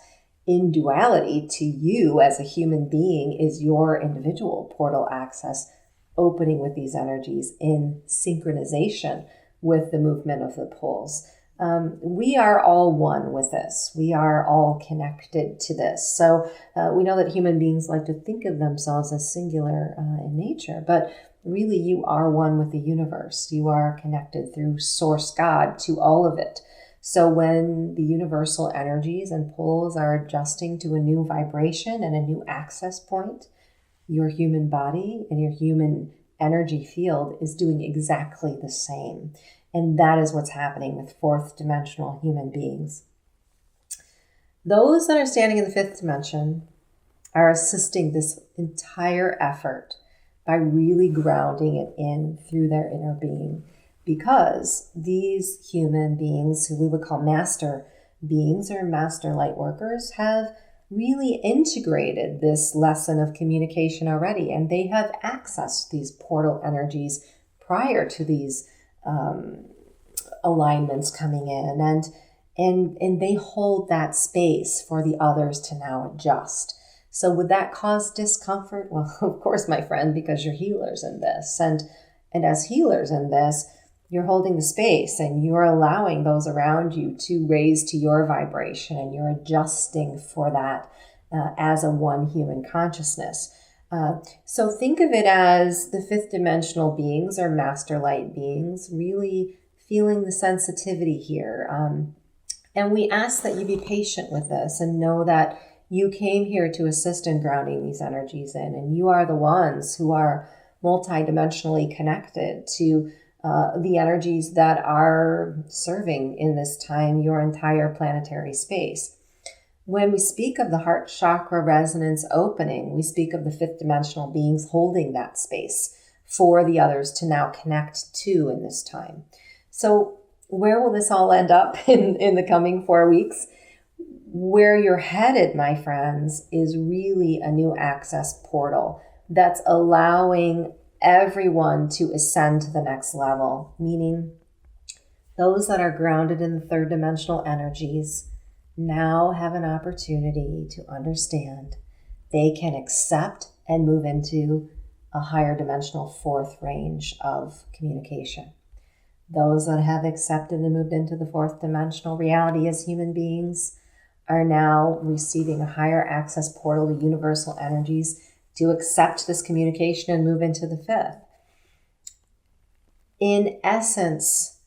in duality to you as a human being is your individual portal access opening with these energies in synchronization with the movement of the poles. We are all one with this. We are all connected to this. So we know that human beings like to think of themselves as singular in nature, but really you are one with the universe. You are connected through Source God to all of it. So when the universal energies and poles are adjusting to a new vibration and a new access point, your human body and your human energy field is doing exactly the same. And that is what's happening with fourth dimensional human beings. Those that are standing in the fifth dimension are assisting this entire effort by really grounding it in through their inner being. Because these human beings, who we would call master beings or master light workers, have really integrated this lesson of communication already, and they have accessed these portal energies prior to these alignments coming in, and they hold that space for the others to now adjust. So would that cause discomfort? Well, of course, my friend, because you're healers in this. And as healers in this, you're holding the space and you're allowing those around you to raise to your vibration, and you're adjusting for that as a one human consciousness. So think of it as the fifth dimensional beings or master light beings really feeling the sensitivity here. And we ask that you be patient with this and know that you came here to assist in grounding these energies in, and you are the ones who are multidimensionally connected to the energies that are serving in this time your entire planetary space. When we speak of the heart chakra resonance opening, we speak of the fifth dimensional beings holding that space for the others to now connect to in this time. So where will this all end up in the coming 4 weeks? Where you're headed, my friends, is really a new access portal that's allowing everyone to ascend to the next level, meaning those that are grounded in the third dimensional energies now have an opportunity to understand they can accept and move into a higher dimensional fourth range of communication. Those that have accepted and moved into the fourth dimensional reality as human beings are now receiving a higher access portal to universal energies to accept this communication and move into the fifth. In essence,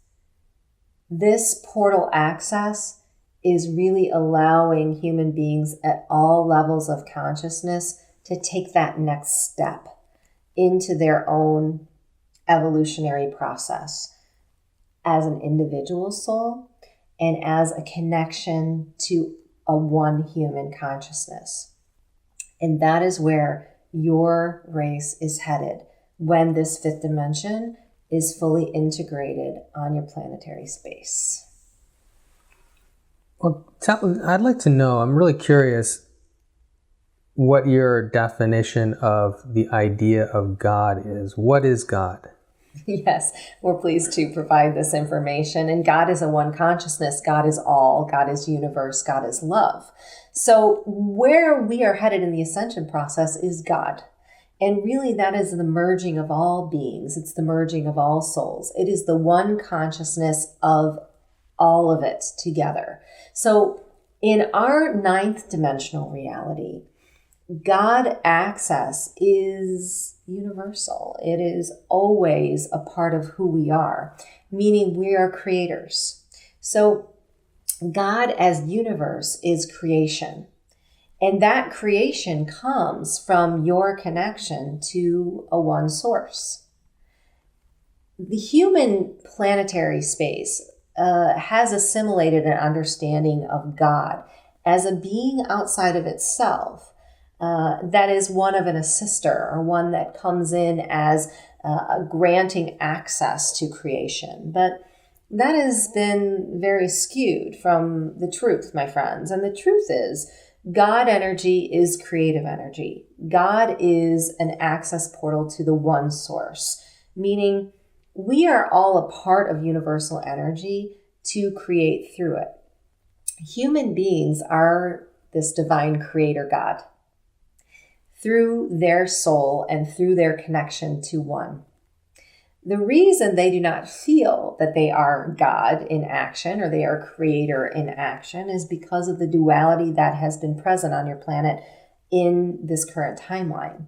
this portal access is really allowing human beings at all levels of consciousness to take that next step into their own evolutionary process as an individual soul and as a connection to a one human consciousness. And that is where your race is headed when this fifth dimension is fully integrated on your planetary space. Well, I'd like to know, I'm really curious what your definition of the idea of God is. What is God? Yes, we're pleased to provide this information. And God is a one consciousness. God is all. God is universe. God is love. So where we are headed in the ascension process is God. And really that is the merging of all beings. It's the merging of all souls. It is the one consciousness of all of it together. So in our ninth dimensional reality, God access is universal. It is always a part of who we are, meaning we are creators. So God as universe is creation. And that creation comes from your connection to a one source. The human planetary space has assimilated an understanding of God as a being outside of itself. That is one of an assister, or one that comes in as granting access to creation. But that has been very skewed from the truth, my friends. And the truth is, God energy is creative energy. God is an access portal to the one source, meaning we are all a part of universal energy to create through it. Human beings are this divine creator God through their soul and through their connection to one. The reason they do not feel that they are God in action or they are creator in action is because of the duality that has been present on your planet in this current timeline.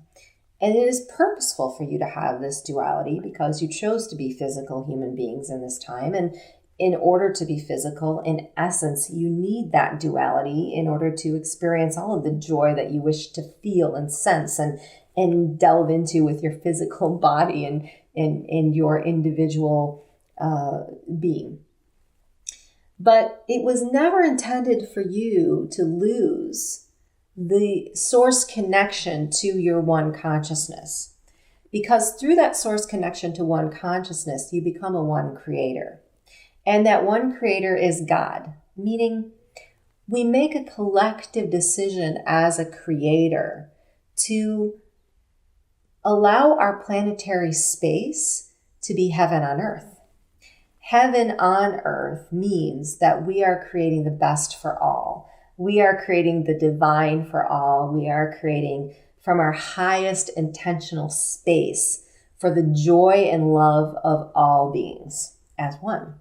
And it is purposeful for you to have this duality because you chose to be physical human beings in this time. And in order to be physical, in essence, you need that duality in order to experience all of the joy that you wish to feel and sense and delve into with your physical body and in your individual being. But it was never intended for you to lose the source connection to your one consciousness. Because through that source connection to one consciousness, you become a one creator. And that one creator is God, meaning we make a collective decision as a creator to allow our planetary space to be heaven on earth. Heaven on earth means that we are creating the best for all. We are creating the divine for all. We are creating from our highest intentional space for the joy and love of all beings as one.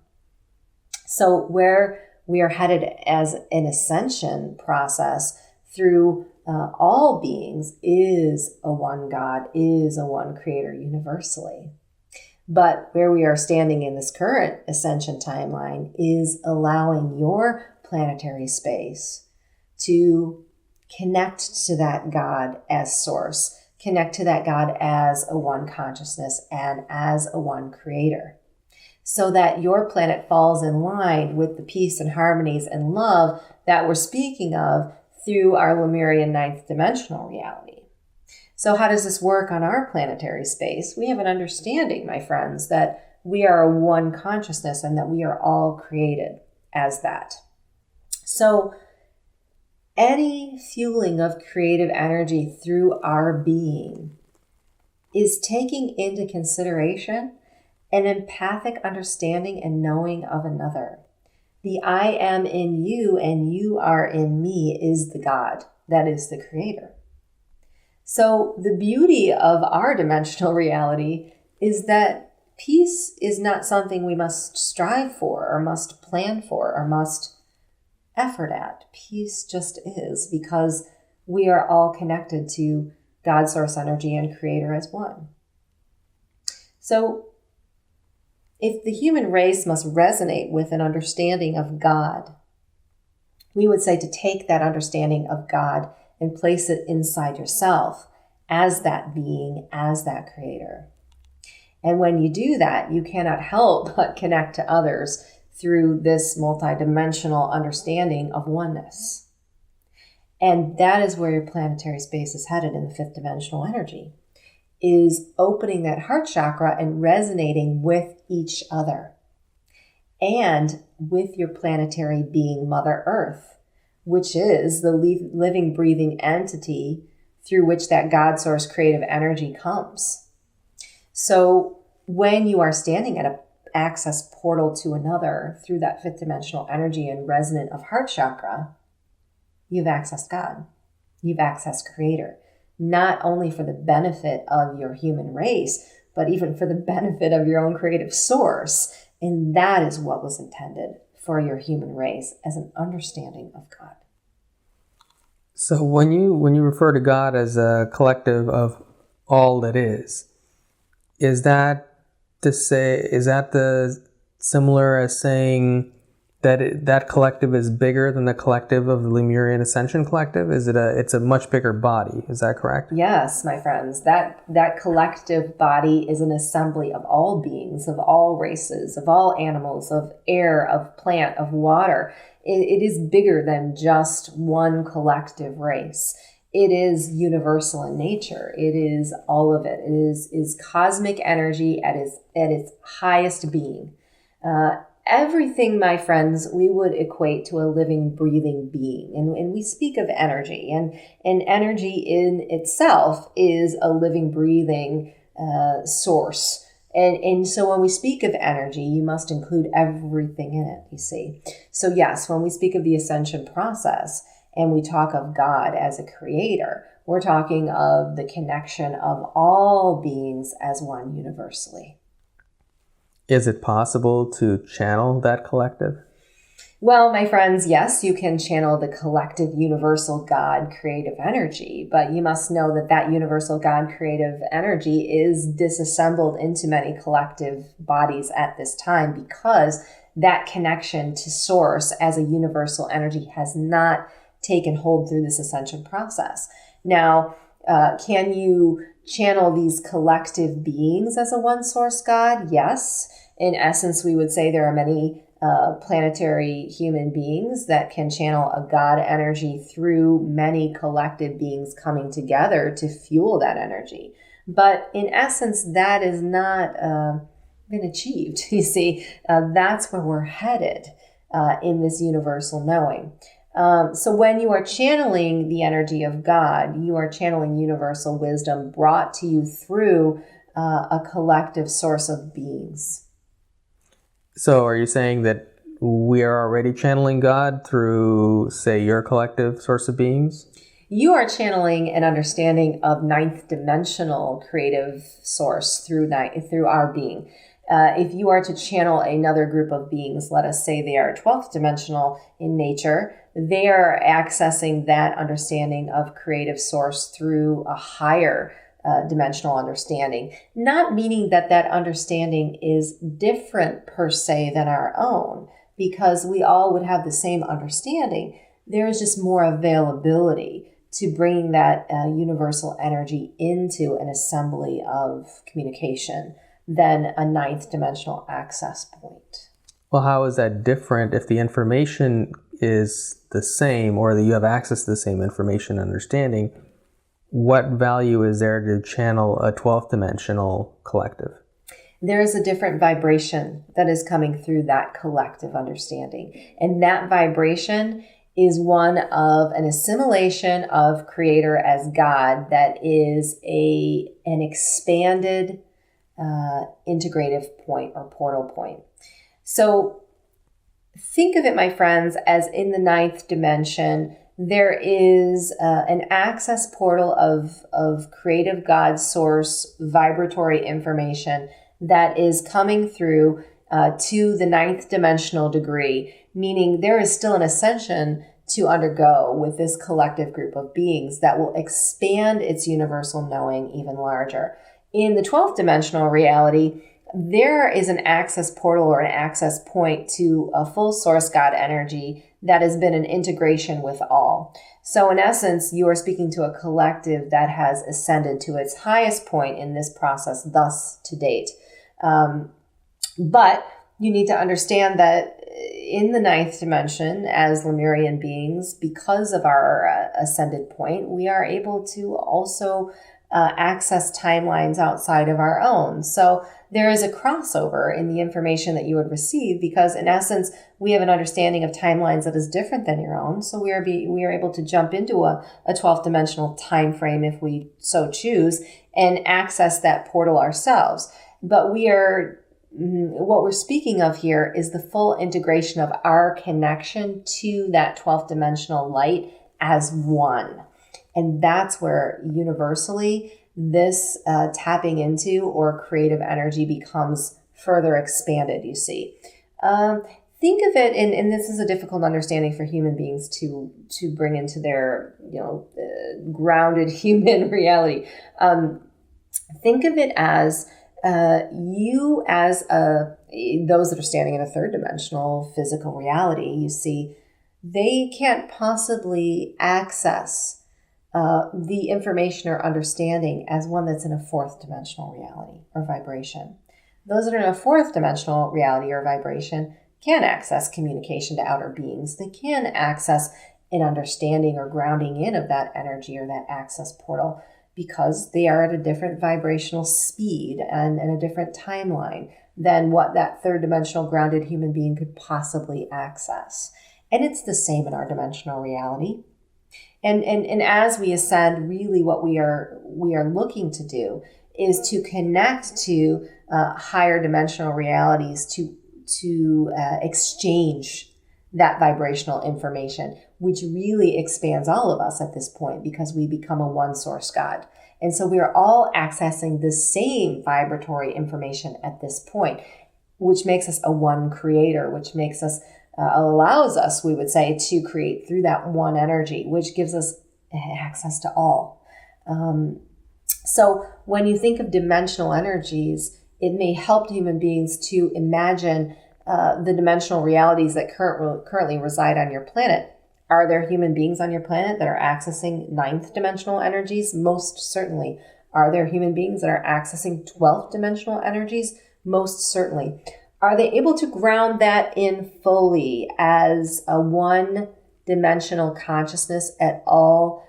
So where we are headed as an ascension process through all beings is a one God, is a one creator universally. But where we are standing in this current ascension timeline is allowing your planetary space to connect to that God as source, connect to that God as a one consciousness and as a one creator, so that your planet falls in line with the peace and harmonies and love that we're speaking of through our Lemurian ninth dimensional reality. So how does this work on our planetary space? We have an understanding, my friends, that we are a one consciousness and that we are all created as that. So any fueling of creative energy through our being is taking into consideration an empathic understanding and knowing of another. The I am in you and you are in me is the God, that is the creator. So the beauty of our dimensional reality is that peace is not something we must strive for or must plan for or must effort at. Peace just is, because we are all connected to God, source energy, and creator as one. So if the human race must resonate with an understanding of God, we would say to take that understanding of God and place it inside yourself as that being, as that creator. And when you do that, you cannot help but connect to others through this multidimensional understanding of oneness. And that is where your planetary space is headed in the fifth dimensional energy, is opening that heart chakra and resonating with each other and with your planetary being, Mother Earth, which is the living, breathing entity through which that God source creative energy comes. So when you are standing at an access portal to another through that fifth dimensional energy and resonant of heart chakra, you've accessed God. You've accessed Creator, not only for the benefit of your human race, but even for the benefit of your own creative source. And that is what was intended for your human race, as an understanding of God. So when you refer to God as a collective of all that is that to say, is that the similar as saying that that collective is bigger than the collective of the Lemurian Ascension Collective? It's a much bigger body, is that correct? Yes, my friends, that collective body is an assembly of all beings, of all races, of all animals, of air, of plant, of water. It is bigger than just one collective race. It is universal in nature. It is all of it. It is cosmic energy at its highest being. Everything, my friends, we would equate to a living, breathing being. And we speak of energy, and energy in itself is a living, breathing source. And so when we speak of energy, you must include everything in it, you see. So yes, when we speak of the ascension process and we talk of God as a creator, we're talking of the connection of all beings as one universally. Is it possible to channel that collective? Well, my friends, yes, you can channel the collective universal God creative energy, but you must know that that universal God creative energy is disassembled into many collective bodies at this time, because that connection to source as a universal energy has not taken hold through this ascension process. Now, can you channel these collective beings as a one source God? Yes. In essence, we would say there are many planetary human beings that can channel a God energy through many collective beings coming together to fuel that energy. But in essence, that is not been achieved. You see, that's where we're headed in this universal knowing. So when you are channeling the energy of God, you are channeling universal wisdom brought to you through a collective source of beings. So are you saying that we are already channeling God through, say, your collective source of beings? You are channeling an understanding of ninth dimensional creative source through our being. If you are to channel another group of beings, let us say they are 12th dimensional in nature, they are accessing that understanding of creative source through a higher dimensional understanding. Not meaning that that understanding is different per se than our own, because we all would have the same understanding. There is just more availability to bringing that universal energy into an assembly of communication than a ninth dimensional access point. Well, how is that different if the information is the same, or that you have access to the same information and understanding? What value is there to channel a 12th dimensional collective? There is a different vibration that is coming through that collective understanding. And that vibration is one of an assimilation of Creator as God that is an expanded integrative point or portal point. So think of it, my friends, as in the ninth dimension, there is an access portal of creative God source vibratory information that is coming through to the ninth dimensional degree, meaning there is still an ascension to undergo with this collective group of beings that will expand its universal knowing even larger. In the 12th dimensional reality, there is an access portal or an access point to a full source God energy that has been an integration with all. So in essence, you are speaking to a collective that has ascended to its highest point in this process thus to date. But you need to understand that in the ninth dimension, as Lemurian beings, because of our ascended point, we are able to also access timelines outside of our own. So there is a crossover in the information that you would receive, because in essence, we have an understanding of timelines that is different than your own. So we are able to jump into a 12th dimensional time frame if we so choose and access that portal ourselves. But what we're speaking of here is the full integration of our connection to that 12th dimensional light as one. And that's where universally this tapping into or creative energy becomes further expanded, you see. Think of it, and this is a difficult understanding for human beings to bring into their grounded human reality. Think of it as you as those that are standing in a third dimensional physical reality, you see, they can't possibly access the information or understanding as one that's in a fourth dimensional reality or vibration. Those that are in a fourth dimensional reality or vibration can access communication to outer beings. They can access an understanding or grounding in of that energy or that access portal, because they are at a different vibrational speed and a different timeline than what that third dimensional grounded human being could possibly access. And it's the same in our dimensional reality. And as we ascend, really what we are looking to do is to connect to higher dimensional realities to exchange that vibrational information, which really expands all of us at this point, because we become a one source God. And so we are all accessing the same vibratory information at this point, which makes us a one creator, which makes us allows us, we would say, to create through that one energy, which gives us access to all. So when you think of dimensional energies, it may help human beings to imagine the dimensional realities that currently reside on your planet. Are there human beings on your planet that are accessing ninth dimensional energies? Most certainly. Are there human beings that are accessing 12th dimensional energies? Most certainly. Are they able to ground that in fully as a one-dimensional consciousness at all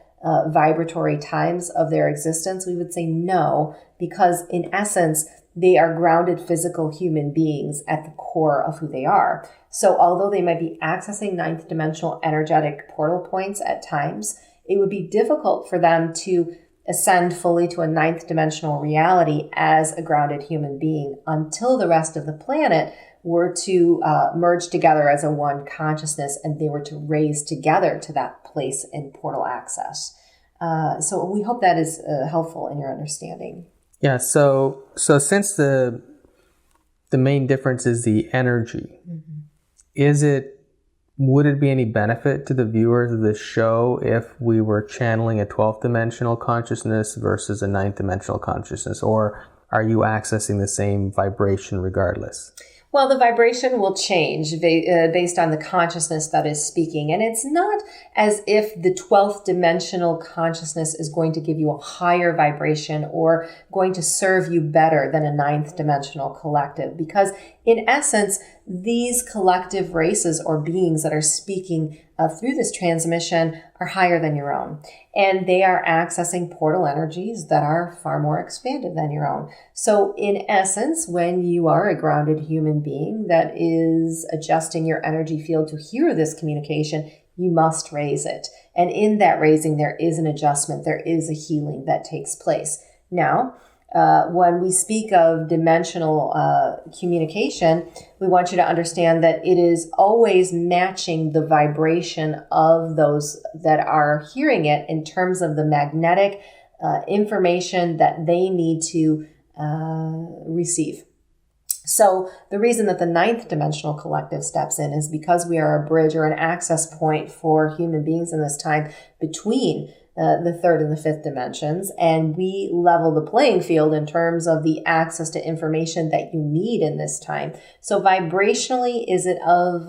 vibratory times of their existence? We would say no, because in essence, they are grounded physical human beings at the core of who they are. So although they might be accessing ninth dimensional energetic portal points at times, it would be difficult for them to ascend fully to a ninth dimensional reality as a grounded human being until the rest of the planet were to merge together as a one consciousness, and they were to raise together to that place in portal access. So we hope that is helpful in your understanding. Yeah. So since the main difference is the energy, would it be any benefit to the viewers of this show if we were channeling a 12th dimensional consciousness versus a 9th dimensional consciousness, or are you accessing the same vibration regardless? Well, the vibration will change based on the consciousness that is speaking. And it's not as if the 12th dimensional consciousness is going to give you a higher vibration or going to serve you better than a 9th dimensional collective. Because in essence, these collective races or beings that are speaking through this transmission are higher than your own. And they are accessing portal energies that are far more expanded than your own. So in essence, when you are a grounded human being that is adjusting your energy field to hear this communication, you must raise it. And in that raising, there is an adjustment. There is a healing that takes place. Now, when we speak of dimensional communication, we want you to understand that it is always matching the vibration of those that are hearing it in terms of the magnetic information that they need to receive. So the reason that the 9th dimensional collective steps in is because we are a bridge or an access point for human beings in this time between the 3rd and the 5th dimensions, and we level the playing field in terms of the access to information that you need in this time. So vibrationally, is it of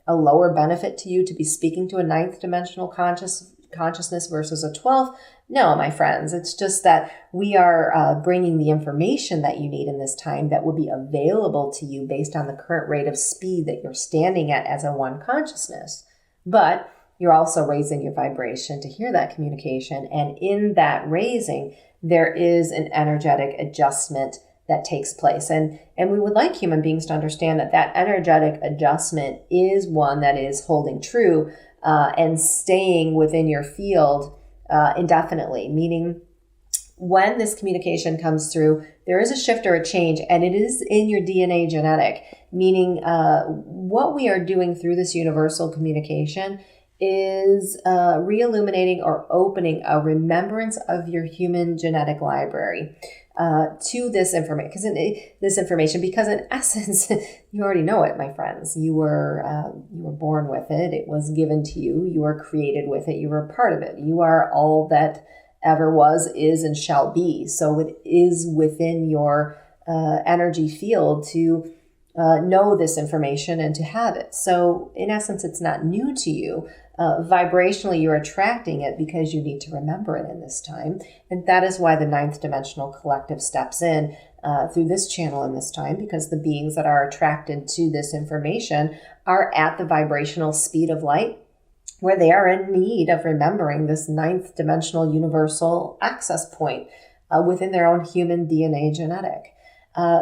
a lower benefit to you to be speaking to a 9th dimensional consciousness versus a 12th? No, my friends, it's just that we are bringing the information that you need in this time that will be available to you based on the current rate of speed that you're standing at as a one consciousness. But you're also raising your vibration to hear that communication. And in that raising, there is an energetic adjustment that takes place. And we would like human beings to understand that that energetic adjustment is one that is holding true and staying within your field indefinitely, meaning when this communication comes through, there is a shift or a change, and it is in your DNA genetic, meaning what we are doing through this universal communication is re-illuminating or opening a remembrance of your human genetic library to this information. Because in essence, you already know it, my friends. You were born with it. It was given to you. You were created with it. You were a part of it. You are all that ever was, is, and shall be. So it is within your energy field to know this information and to have it. So in essence, it's not new to you. Vibrationally, you're attracting it because you need to remember it in this time. And that is why the 9th dimensional collective steps in through this channel in this time, because the beings that are attracted to this information are at the vibrational speed of light, where they are in need of remembering this 9th dimensional universal access point within their own human DNA genetic.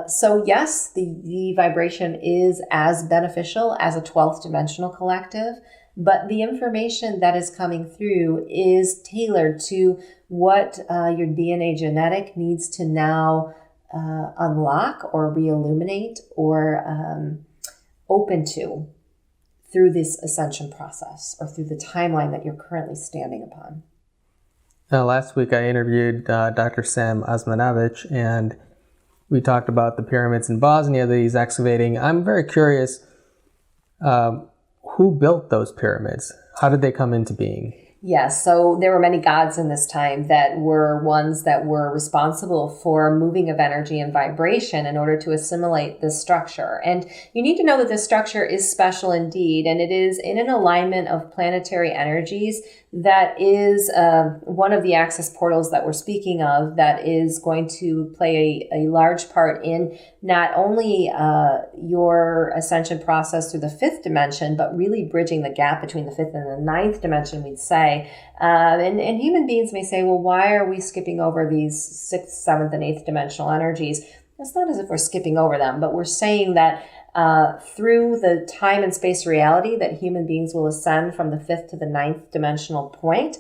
So yes, the vibration is as beneficial as a 12th dimensional collective, but the information that is coming through is tailored to what your DNA genetic needs to now unlock or re-illuminate or open to through this ascension process or through the timeline that you're currently standing upon. Last week I interviewed Dr. Sam Osmanagich, and we talked about the pyramids in Bosnia that he's excavating. I'm very curious, who built those pyramids? How did they come into being? Yes, so there were many gods in this time that were ones that were responsible for moving of energy and vibration in order to assimilate this structure. And you need to know that this structure is special indeed, and it is in an alignment of planetary energies that is one of the access portals that we're speaking of that is going to play a large part in not only your ascension process through the 5th dimension, but really bridging the gap between the 5th and the 9th dimension, we'd say. And human beings may say, well, why are we skipping over these 6th, 7th, and 8th dimensional energies? It's not as if we're skipping over them, but we're saying that through the time and space reality that human beings will ascend from the 5th to the 9th dimensional point,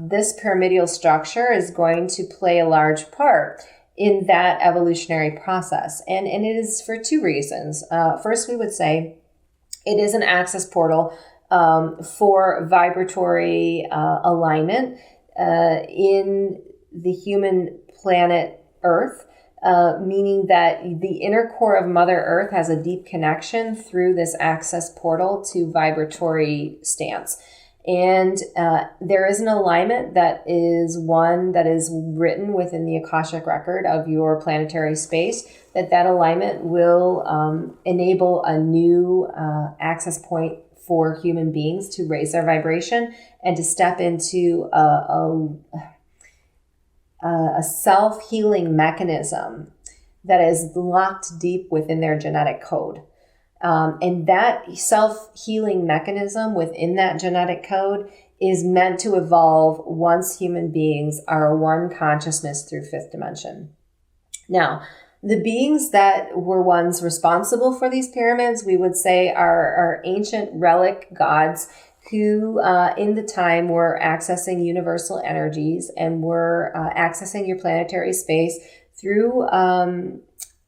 this pyramidal structure is going to play a large part in that evolutionary process. And it is for two reasons. First, we would say it is an access portal for vibratory alignment in the human planet Earth, meaning that the inner core of Mother Earth has a deep connection through this access portal to vibratory stance. And there is an alignment that is one that is written within the Akashic record of your planetary space, that alignment will enable a new access point for human beings to raise their vibration and to step into a self-healing mechanism that is locked deep within their genetic code. And that self-healing mechanism within that genetic code is meant to evolve once human beings are one consciousness through fifth dimension. Now, the beings that were ones responsible for these pyramids, we would say are ancient relic gods who in the time were accessing universal energies and were accessing your planetary space through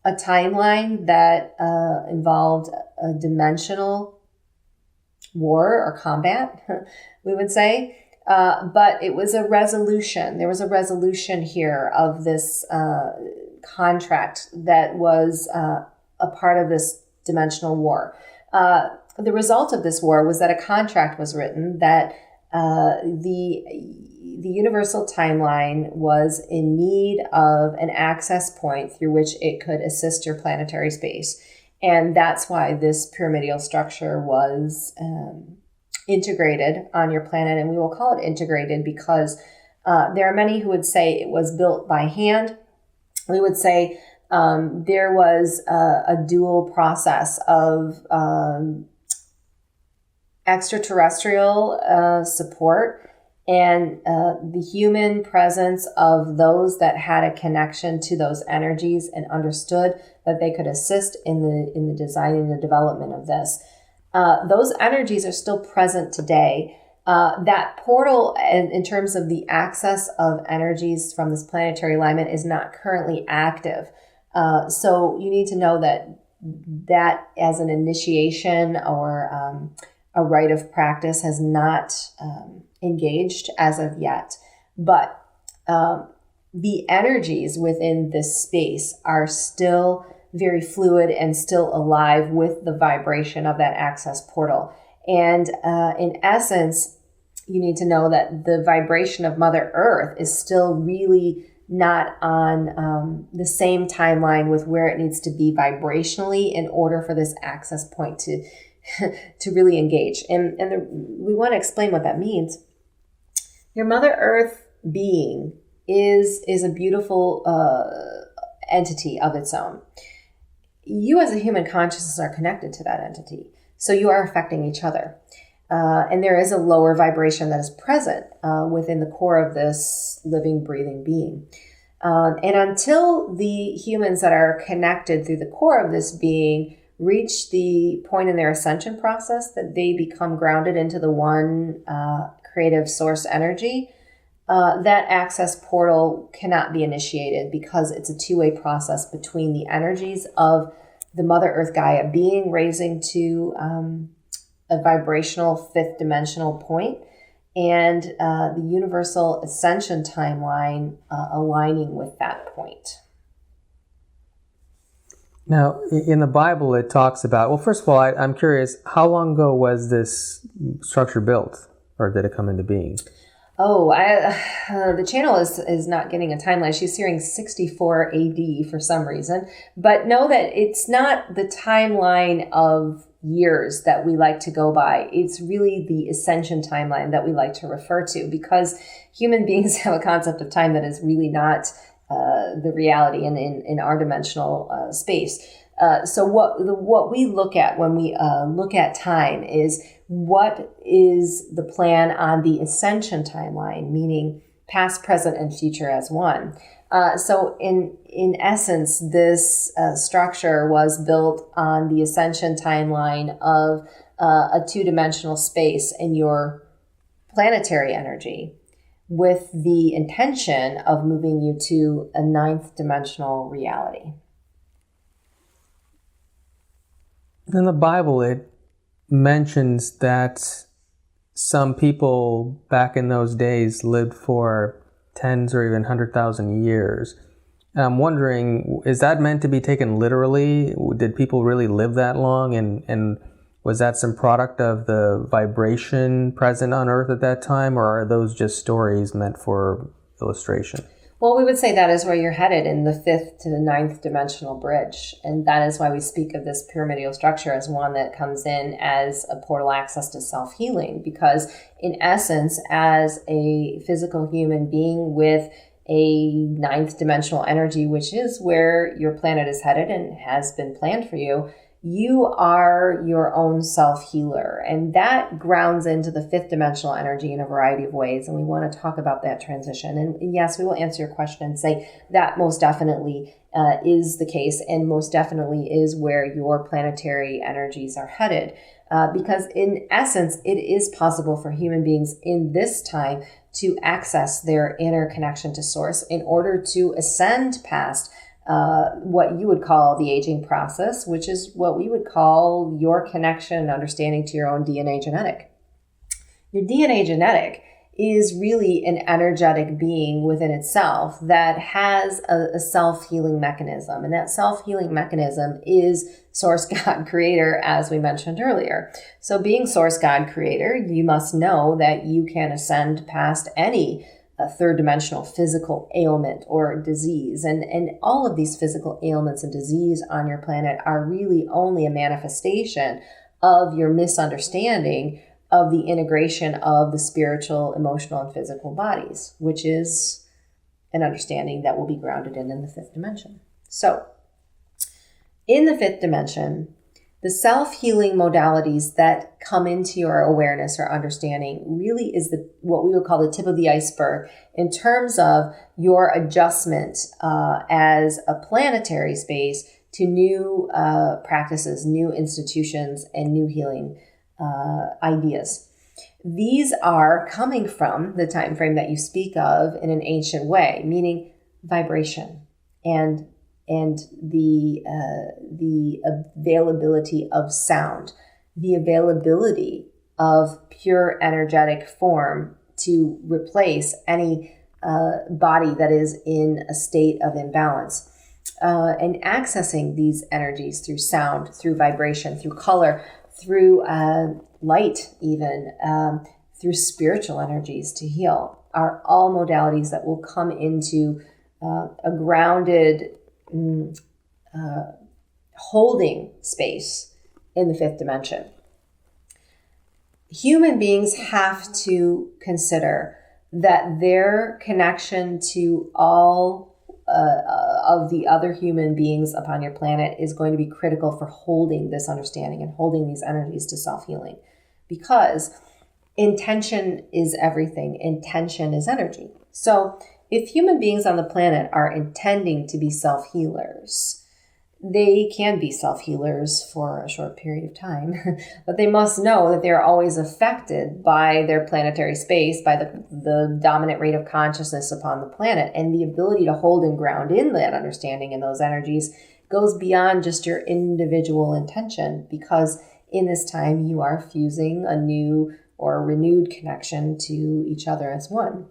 a timeline that involved a dimensional war or combat, we would say. But it was a resolution. There was a resolution here of this contract that was a part of this dimensional war. The result of this war was that a contract was written that the universal timeline was in need of an access point through which it could assist your planetary space. And that's why this pyramidal structure was integrated on your planet. And we will call it integrated because there are many who would say it was built by hand. We would say there was a dual process of extraterrestrial support and the human presence of those that had a connection to those energies and understood that they could assist in the design and the development of this. Those energies are still present today. That portal, in terms of the access of energies from this planetary alignment, is not currently active. So you need to know that as an initiation or a rite of practice has not engaged as of yet. But the energies within this space are still very fluid and still alive with the vibration of that access portal. And in essence, you need to know that the vibration of Mother Earth is still really not on the same timeline with where it needs to be vibrationally in order for this access point to really engage. And we want to explain what that means. Your Mother Earth being is a beautiful entity of its own. You as a human consciousness are connected to that entity. So you are affecting each other. And there is a lower vibration that is present within the core of this living, breathing being. And until the humans that are connected through the core of this being reach the point in their ascension process that they become grounded into the one creative source energy, that access portal cannot be initiated because it's a two-way process between the energies of the Mother Earth Gaia being raising to a vibrational fifth dimensional point and the universal ascension timeline aligning with that point. Now, in the Bible, it talks about, well, first of all, I'm curious, how long ago was this structure built, or did it come into being? Oh, the channel is not getting a timeline. She's hearing 64 AD for some reason. But know that it's not the timeline of years that we like to go by. It's really the ascension timeline that we like to refer to, because human beings have a concept of time that is really not the reality in our dimensional space. So what we look at when we look at time is what is the plan on the ascension timeline, meaning past, present, and future as one. So in essence, this structure was built on the ascension timeline of a two-dimensional space in your planetary energy. with the intention of moving you to a ninth dimensional reality. In the Bible, it mentions that some people back in those days lived for tens or even 100,000 years. And I'm wondering, is that meant to be taken literally? Did people really live that long? And was that some product of the vibration present on Earth at that time? Or are those just stories meant for illustration? Well, we would say that is where you're headed, in the fifth to the ninth dimensional bridge. And that is why we speak of this pyramidal structure as one that comes in as a portal access to self-healing. Because in essence, as a physical human being with a ninth dimensional energy, which is where your planet is headed and has been planned for you, you are your own self-healer. And that grounds into the fifth dimensional energy in a variety of ways. And we want to talk about that transition. And yes, we will answer your question and say that most definitely is the case, and most definitely is where your planetary energies are headed. Because in essence, it is possible for human beings in this time to access their inner connection to source in order to ascend past what you would call the aging process, which is what we would call your connection and understanding to your own DNA genetic. Your DNA genetic is really an energetic being within itself that has a self-healing mechanism. And that self-healing mechanism is Source God Creator, as we mentioned earlier. So being Source God Creator, you must know that you can ascend past any third dimensional physical ailment or disease. And all of these physical ailments and disease on your planet are really only a manifestation of your misunderstanding of the integration of the spiritual, emotional, and physical bodies, which is an understanding that will be grounded in the fifth dimension. So in the fifth dimension, the self-healing modalities that come into your awareness or understanding really is what we would call the tip of the iceberg in terms of your adjustment as a planetary space to new practices, new institutions, and new healing ideas. These are coming from the time frame that you speak of in an ancient way, meaning vibration and the availability of sound, the availability of pure energetic form to replace any body that is in a state of imbalance, and accessing these energies through sound, through vibration, through color, through light, even through spiritual energies to heal, are all modalities that will come into a grounded holding space in the fifth dimension. Human beings have to consider that their connection to all of the other human beings upon your planet is going to be critical for holding this understanding and holding these energies to self-healing, because intention is everything. Intention is energy. So if human beings on the planet are intending to be self-healers, they can be self-healers for a short period of time, but they must know that they're always affected by their planetary space, by the dominant rate of consciousness upon the planet. And the ability to hold and ground in that understanding and those energies goes beyond just your individual intention, because in this time you are fusing a new or renewed connection to each other as one.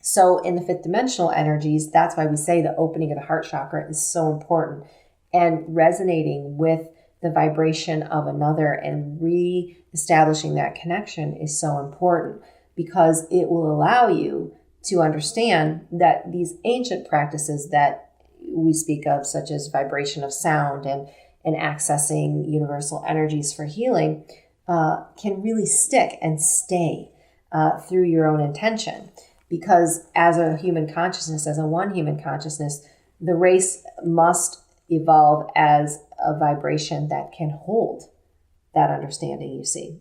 So in the fifth dimensional energies, that's why we say the opening of the heart chakra is so important, and resonating with the vibration of another and re-establishing that connection is so important, because it will allow you to understand that these ancient practices that we speak of, such as vibration of sound and accessing universal energies for healing, can really stick and stay through your own intention. Because as a human consciousness, as a one human consciousness, the race must evolve as a vibration that can hold that understanding, you see.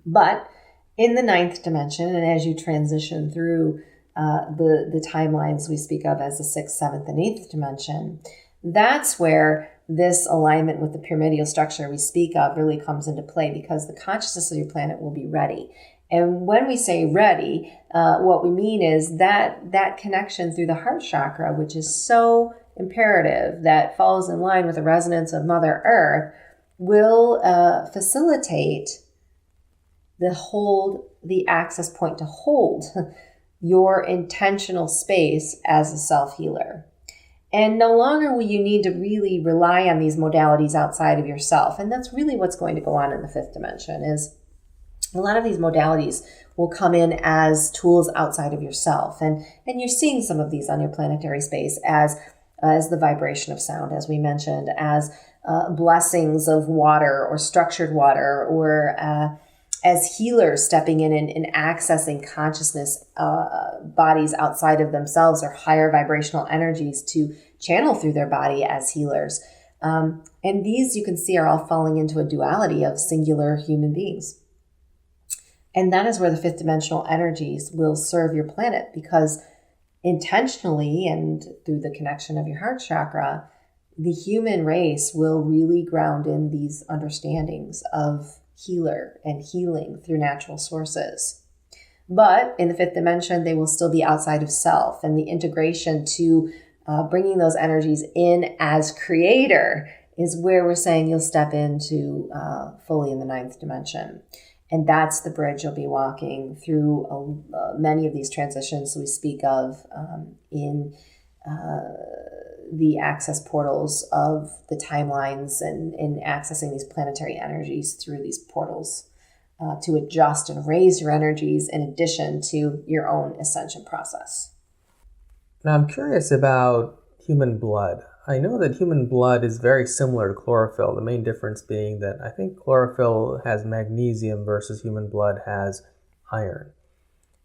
But in the ninth dimension, and as you transition through the timelines we speak of as the sixth, seventh, and eighth dimension, that's where this alignment with the pyramidal structure we speak of really comes into play, because the consciousness of your planet will be ready. And when we say ready, what we mean is that connection through the heart chakra, which is so imperative, that falls in line with the resonance of Mother Earth, will facilitate the access point to hold your intentional space as a self-healer. And no longer will you need to really rely on these modalities outside of yourself. And that's really what's going to go on in the fifth dimension, is a lot of these modalities will come in as tools outside of yourself. And you're seeing some of these on your planetary space as the vibration of sound, as we mentioned, as blessings of water or structured water, or as healers stepping in and accessing consciousness bodies outside of themselves, or higher vibrational energies to channel through their body as healers. And these, you can see, are all falling into a duality of singular human beings. And that is where the fifth dimensional energies will serve your planet, because intentionally and through the connection of your heart chakra, the human race will really ground in these understandings of healer and healing through natural sources. But in the fifth dimension, they will still be outside of self, and the integration to bringing those energies in as creator is where we're saying you'll step into fully in the ninth dimension. And that's the bridge you'll be walking through many of these transitions we speak of in the access portals of the timelines, and in accessing these planetary energies through these portals to adjust and raise your energies in addition to your own ascension process. Now, I'm curious about human blood. I know that human blood is very similar to chlorophyll, the main difference being that I think chlorophyll has magnesium versus human blood has iron.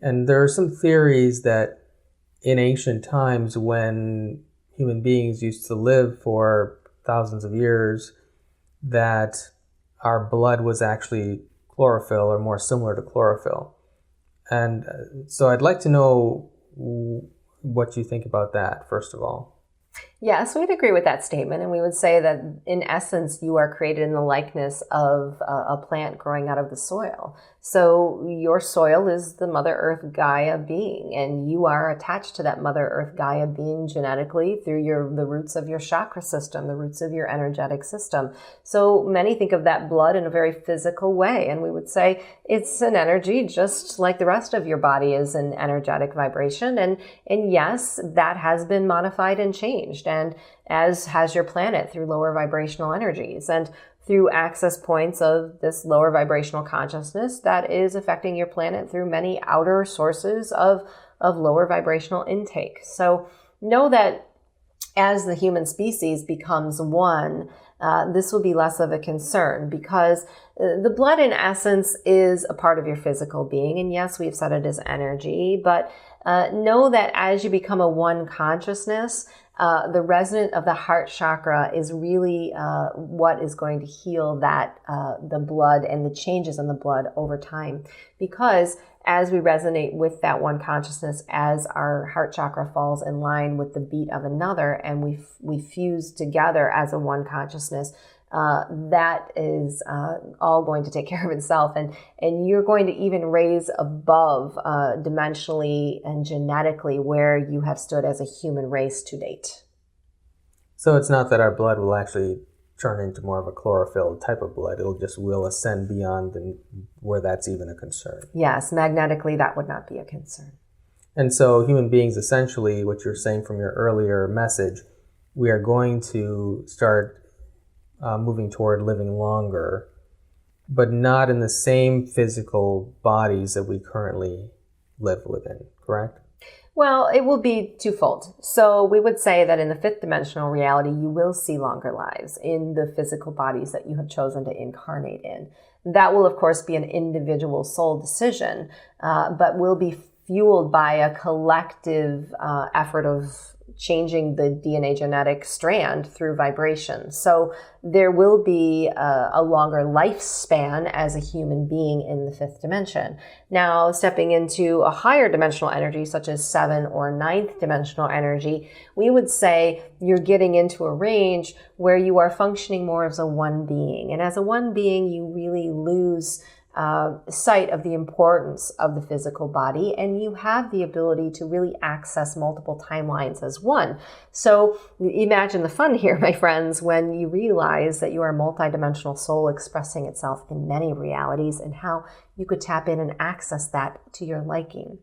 And there are some theories that in ancient times, when human beings used to live for thousands of years, that our blood was actually chlorophyll, or more similar to chlorophyll. And so I'd like to know what you think about that, first of all. Yes, we'd agree with that statement, and we would say that in essence you are created in the likeness of a plant growing out of the soil. So your soil is the Mother Earth Gaia being, and you are attached to that Mother Earth Gaia being genetically through the roots of your chakra system, the roots of your energetic system. So many think of that blood in a very physical way, and we would say it's an energy just like the rest of your body is an energetic vibration. And yes, that has been modified and changed, and as has your planet through lower vibrational energies and through access points of this lower vibrational consciousness that is affecting your planet through many outer sources of lower vibrational intake. So know that as the human species becomes one, this will be less of a concern, because the blood in essence is a part of your physical being. And yes, we've said it is energy, but know that as you become a one consciousness, the resonant of the heart chakra is really what is going to heal that the blood and the changes in the blood over time. Because as we resonate with that one consciousness, as our heart chakra falls in line with the beat of another, and we fuse together as a one consciousness, that is all going to take care of itself, and you're going to even raise above dimensionally and genetically where you have stood as a human race to date. So it's not that our blood will actually turn into more of a chlorophyll type of blood. Will ascend beyond where that's even a concern. Yes, magnetically that would not be a concern. And so human beings, essentially, what you're saying from your earlier message, we are going to start moving toward living longer, but not in the same physical bodies that we currently live within, correct? Well, it will be twofold. So we would say that in the fifth dimensional reality, you will see longer lives in the physical bodies that you have chosen to incarnate in. That will, of course, be an individual soul decision, but will be fueled by a collective effort of changing the DNA genetic strand through vibration. So there will be a longer lifespan as a human being in the fifth dimension. Now, stepping into a higher dimensional energy, such as 7th or 9th dimensional energy, we would say you're getting into a range where you are functioning more as a one being. And as a one being, you really lose sight of the importance of the physical body, and you have the ability to really access multiple timelines as one. So imagine the fun here, my friends, when you realize that you are a multidimensional soul expressing itself in many realities, and how you could tap in and access that to your liking.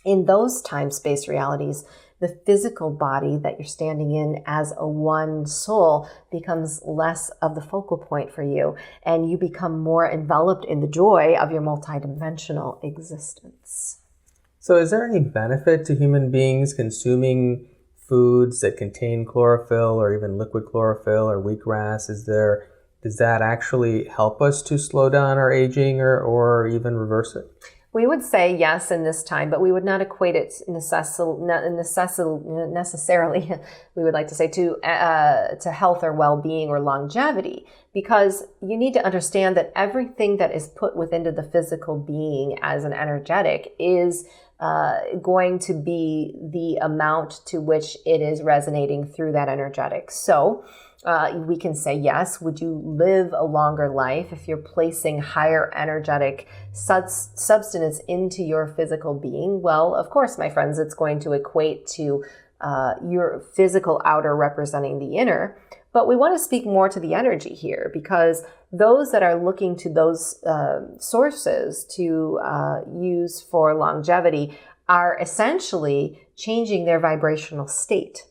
In those time-space realities, the physical body that you're standing in as a one soul becomes less of the focal point for you, and you become more enveloped in the joy of your multidimensional existence. So is there any benefit to human beings consuming foods that contain chlorophyll or even liquid chlorophyll or wheatgrass? Does that actually help us to slow down our aging or even reverse it? We would say yes in this time, but we would not equate it necessarily, we would like to say, to health or well-being or longevity, because you need to understand that everything that is put within the physical being as an energetic is going to be the amount to which it is resonating through that energetic. So we can say, yes, would you live a longer life if you're placing higher energetic substance into your physical being? Well, of course, my friends, it's going to equate to your physical outer representing the inner. But we want to speak more to the energy here, because those that are looking to those sources to use for longevity are essentially changing their vibrational state.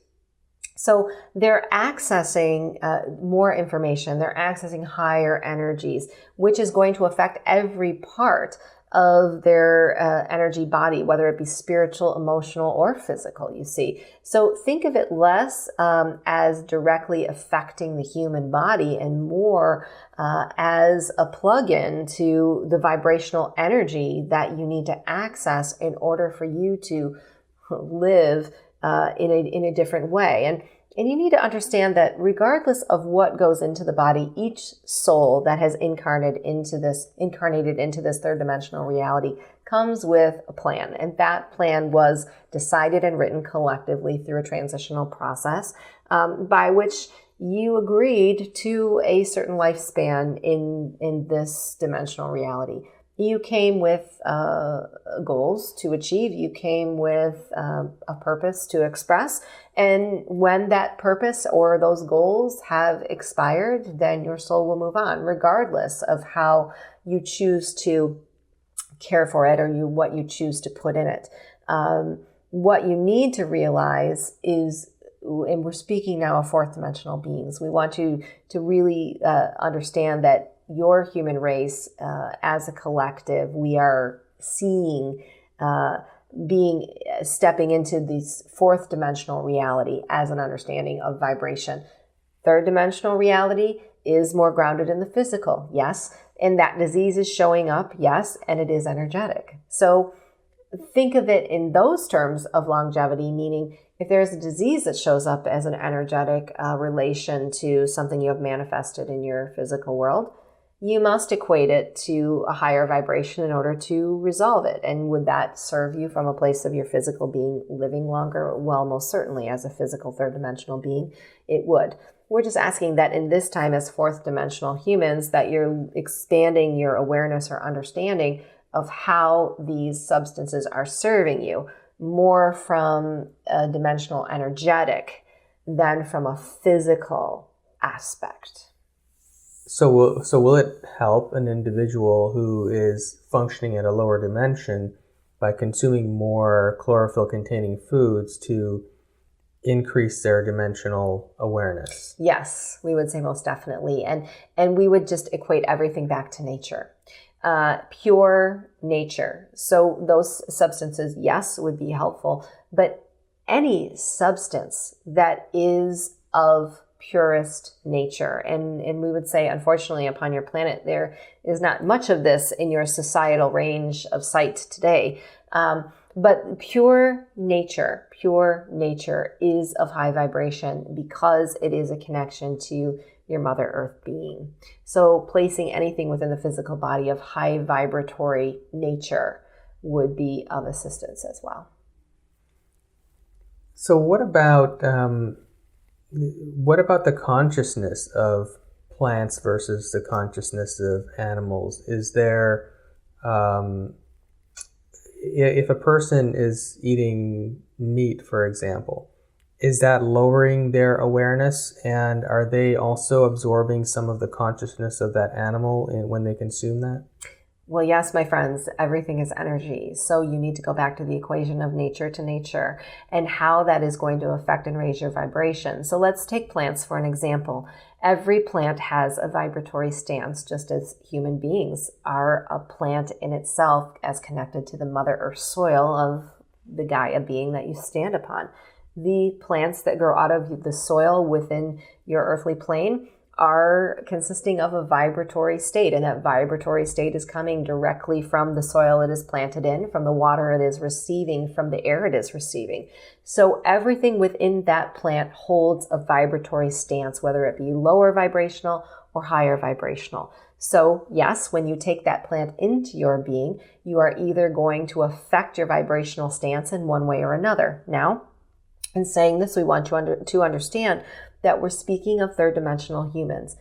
So they're accessing more information, they're accessing higher energies, which is going to affect every part of their energy body, whether it be spiritual, emotional, or physical, you see. So think of it less as directly affecting the human body and more as a plug-in to the vibrational energy that you need to access in order for you to live in a different way. And you need to understand that regardless of what goes into the body, each soul that has incarnated into this third dimensional reality comes with a plan. And that plan was decided and written collectively through a transitional process by which you agreed to a certain lifespan in this dimensional reality. You came with goals to achieve. You came with a purpose to express. And when that purpose or those goals have expired, then your soul will move on, regardless of how you choose to care for it or what you choose to put in it. What you need to realize is, and we're speaking now of fourth dimensional beings, we want you to really understand that your human race, as a collective, we are seeing stepping into this fourth dimensional reality as an understanding of vibration. Third dimensional reality is more grounded in the physical, yes, and that disease is showing up, yes, and it is energetic. So think of it in those terms of longevity, meaning if there's a disease that shows up as an energetic relation to something you have manifested in your physical world, you must equate it to a higher vibration in order to resolve it. And would that serve you from a place of your physical being living longer? Well, most certainly, as a physical third dimensional being, it would. We're just asking that in this time as fourth dimensional humans, that you're expanding your awareness or understanding of how these substances are serving you, more from a dimensional energetic than from a physical aspect. So will it help an individual who is functioning at a lower dimension by consuming more chlorophyll-containing foods to increase their dimensional awareness? Yes, we would say most definitely. And we would just equate everything back to nature. Pure nature. So those substances, yes, would be helpful, but any substance that is of purest nature. And we would say, unfortunately, upon your planet, there is not much of this in your societal range of sight today. But pure nature is of high vibration because it is a connection to your Mother Earth being. So placing anything within the physical body of high vibratory nature would be of assistance as well. So what about the consciousness of plants versus the consciousness of animals? Is there, if a person is eating meat, for example, is that lowering their awareness, and are they also absorbing some of the consciousness of that animal when they consume that? Well, yes, my friends, everything is energy. So you need to go back to the equation of nature to nature and how that is going to affect and raise your vibration. So let's take plants for an example. Every plant has a vibratory stance, just as human beings are a plant in itself as connected to the Mother Earth soil of the Gaia being that you stand upon. The plants that grow out of the soil within your earthly plane are consisting of a vibratory state, and that vibratory state is coming directly from the soil it is planted in, from the water it is receiving, from the air it is receiving. So everything within that plant holds a vibratory stance, whether it be lower vibrational or higher vibrational. So yes, when you take that plant into your being, you are either going to affect your vibrational stance in one way or another. Now, in saying this, we want you to understand that we're speaking of third dimensional humans.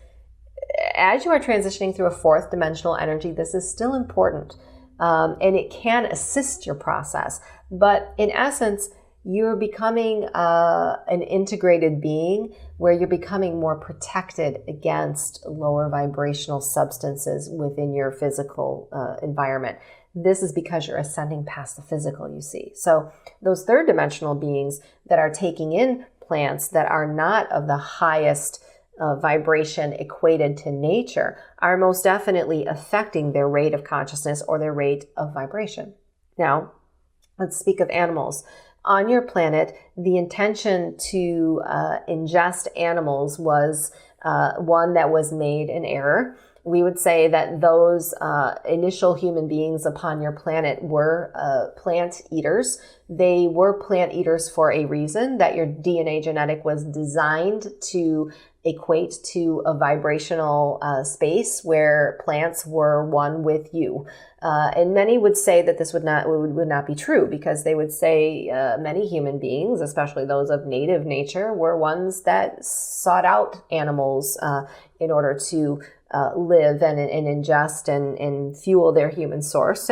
As you are transitioning through a fourth dimensional energy, this is still important, and it can assist your process. But in essence, you're becoming an integrated being where you're becoming more protected against lower vibrational substances within your physical environment. This is because you're ascending past the physical, you see. So those third dimensional beings that are taking in plants that are not of the highest vibration equated to nature are most definitely affecting their rate of consciousness or their rate of vibration. Now, let's speak of animals. On your planet, the intention to ingest animals was one that was made in error. We would say that those initial human beings upon your planet were plant eaters. They were plant eaters for a reason, that your DNA genetic was designed to equate to a vibrational space where plants were one with you. And many would say that this would not be true, because they would say many human beings, especially those of native nature, were ones that sought out animals in order to live and ingest and fuel their human source.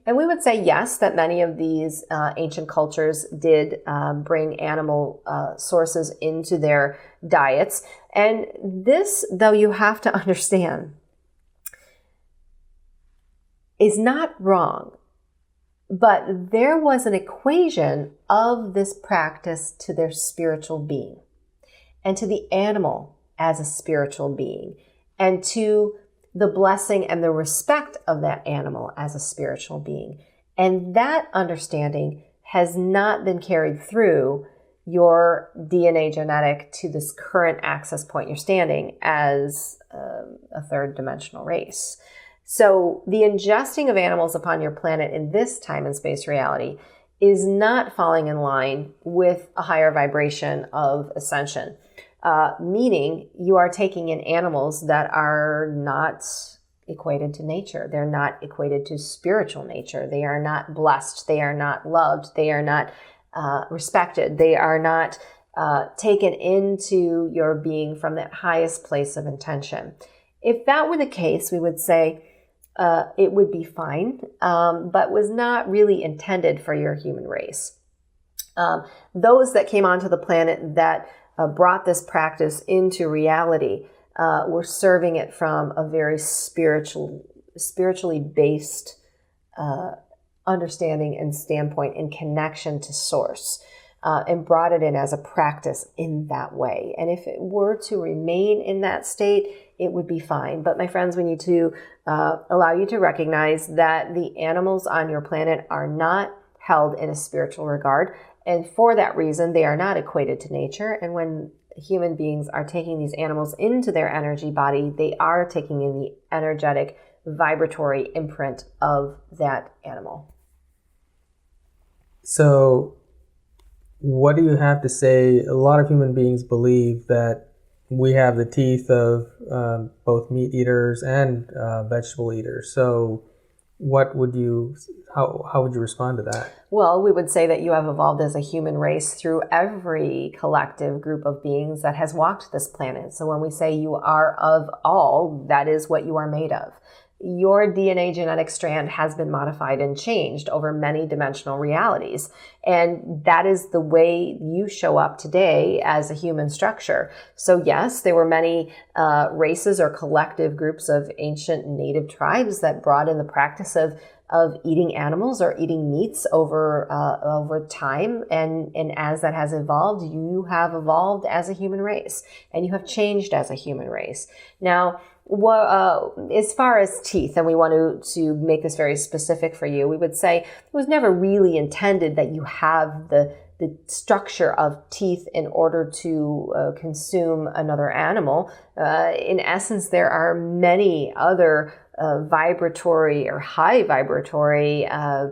And we would say, yes, that many of these ancient cultures did bring animal sources into their diets. And this, though, you have to understand, is not wrong. But there was an equation of this practice to their spiritual being, and to the animal as a spiritual being, and to the blessing and the respect of that animal as a spiritual being. And that understanding has not been carried through your DNA genetic to this current access point you're standing as a third dimensional race. So the ingesting of animals upon your planet in this time and space reality is not falling in line with a higher vibration of ascension. Meaning you are taking in animals that are not equated to nature. They're not equated to spiritual nature. They are not blessed. They are not loved. They are not respected. They are not taken into your being from that highest place of intention. If that were the case, we would say it would be fine, but was not really intended for your human race. Those that came onto the planet that brought this practice into reality were serving it from a very spiritually based understanding and standpoint and connection to source, and brought it in as a practice in that way. And if it were to remain in that state, it would be fine. But my friends, we need to allow you to recognize that the animals on your planet are not held in a spiritual regard. And for that reason, they are not equated to nature. And when human beings are taking these animals into their energy body, they are taking in the energetic, vibratory imprint of that animal. So what do you have to say? A lot of human beings believe that we have the teeth of both meat eaters and vegetable eaters. So what would you, how would you respond to that? Well, we would say that you have evolved as a human race through every collective group of beings that has walked this planet. So when we say you are of all, that is what you are made of. Your DNA genetic strand has been modified and changed over many dimensional realities. And that is the way you show up today as a human structure. So yes, there were many races or collective groups of ancient native tribes that brought in the practice of eating animals or eating meats over time. And as that has evolved, you have evolved as a human race and you have changed as a human race. Now, as far as teeth, and we want to make this very specific for you, we would say it was never really intended that you have the structure of teeth in order to consume another animal. In essence, there are many other vibratory or high vibratory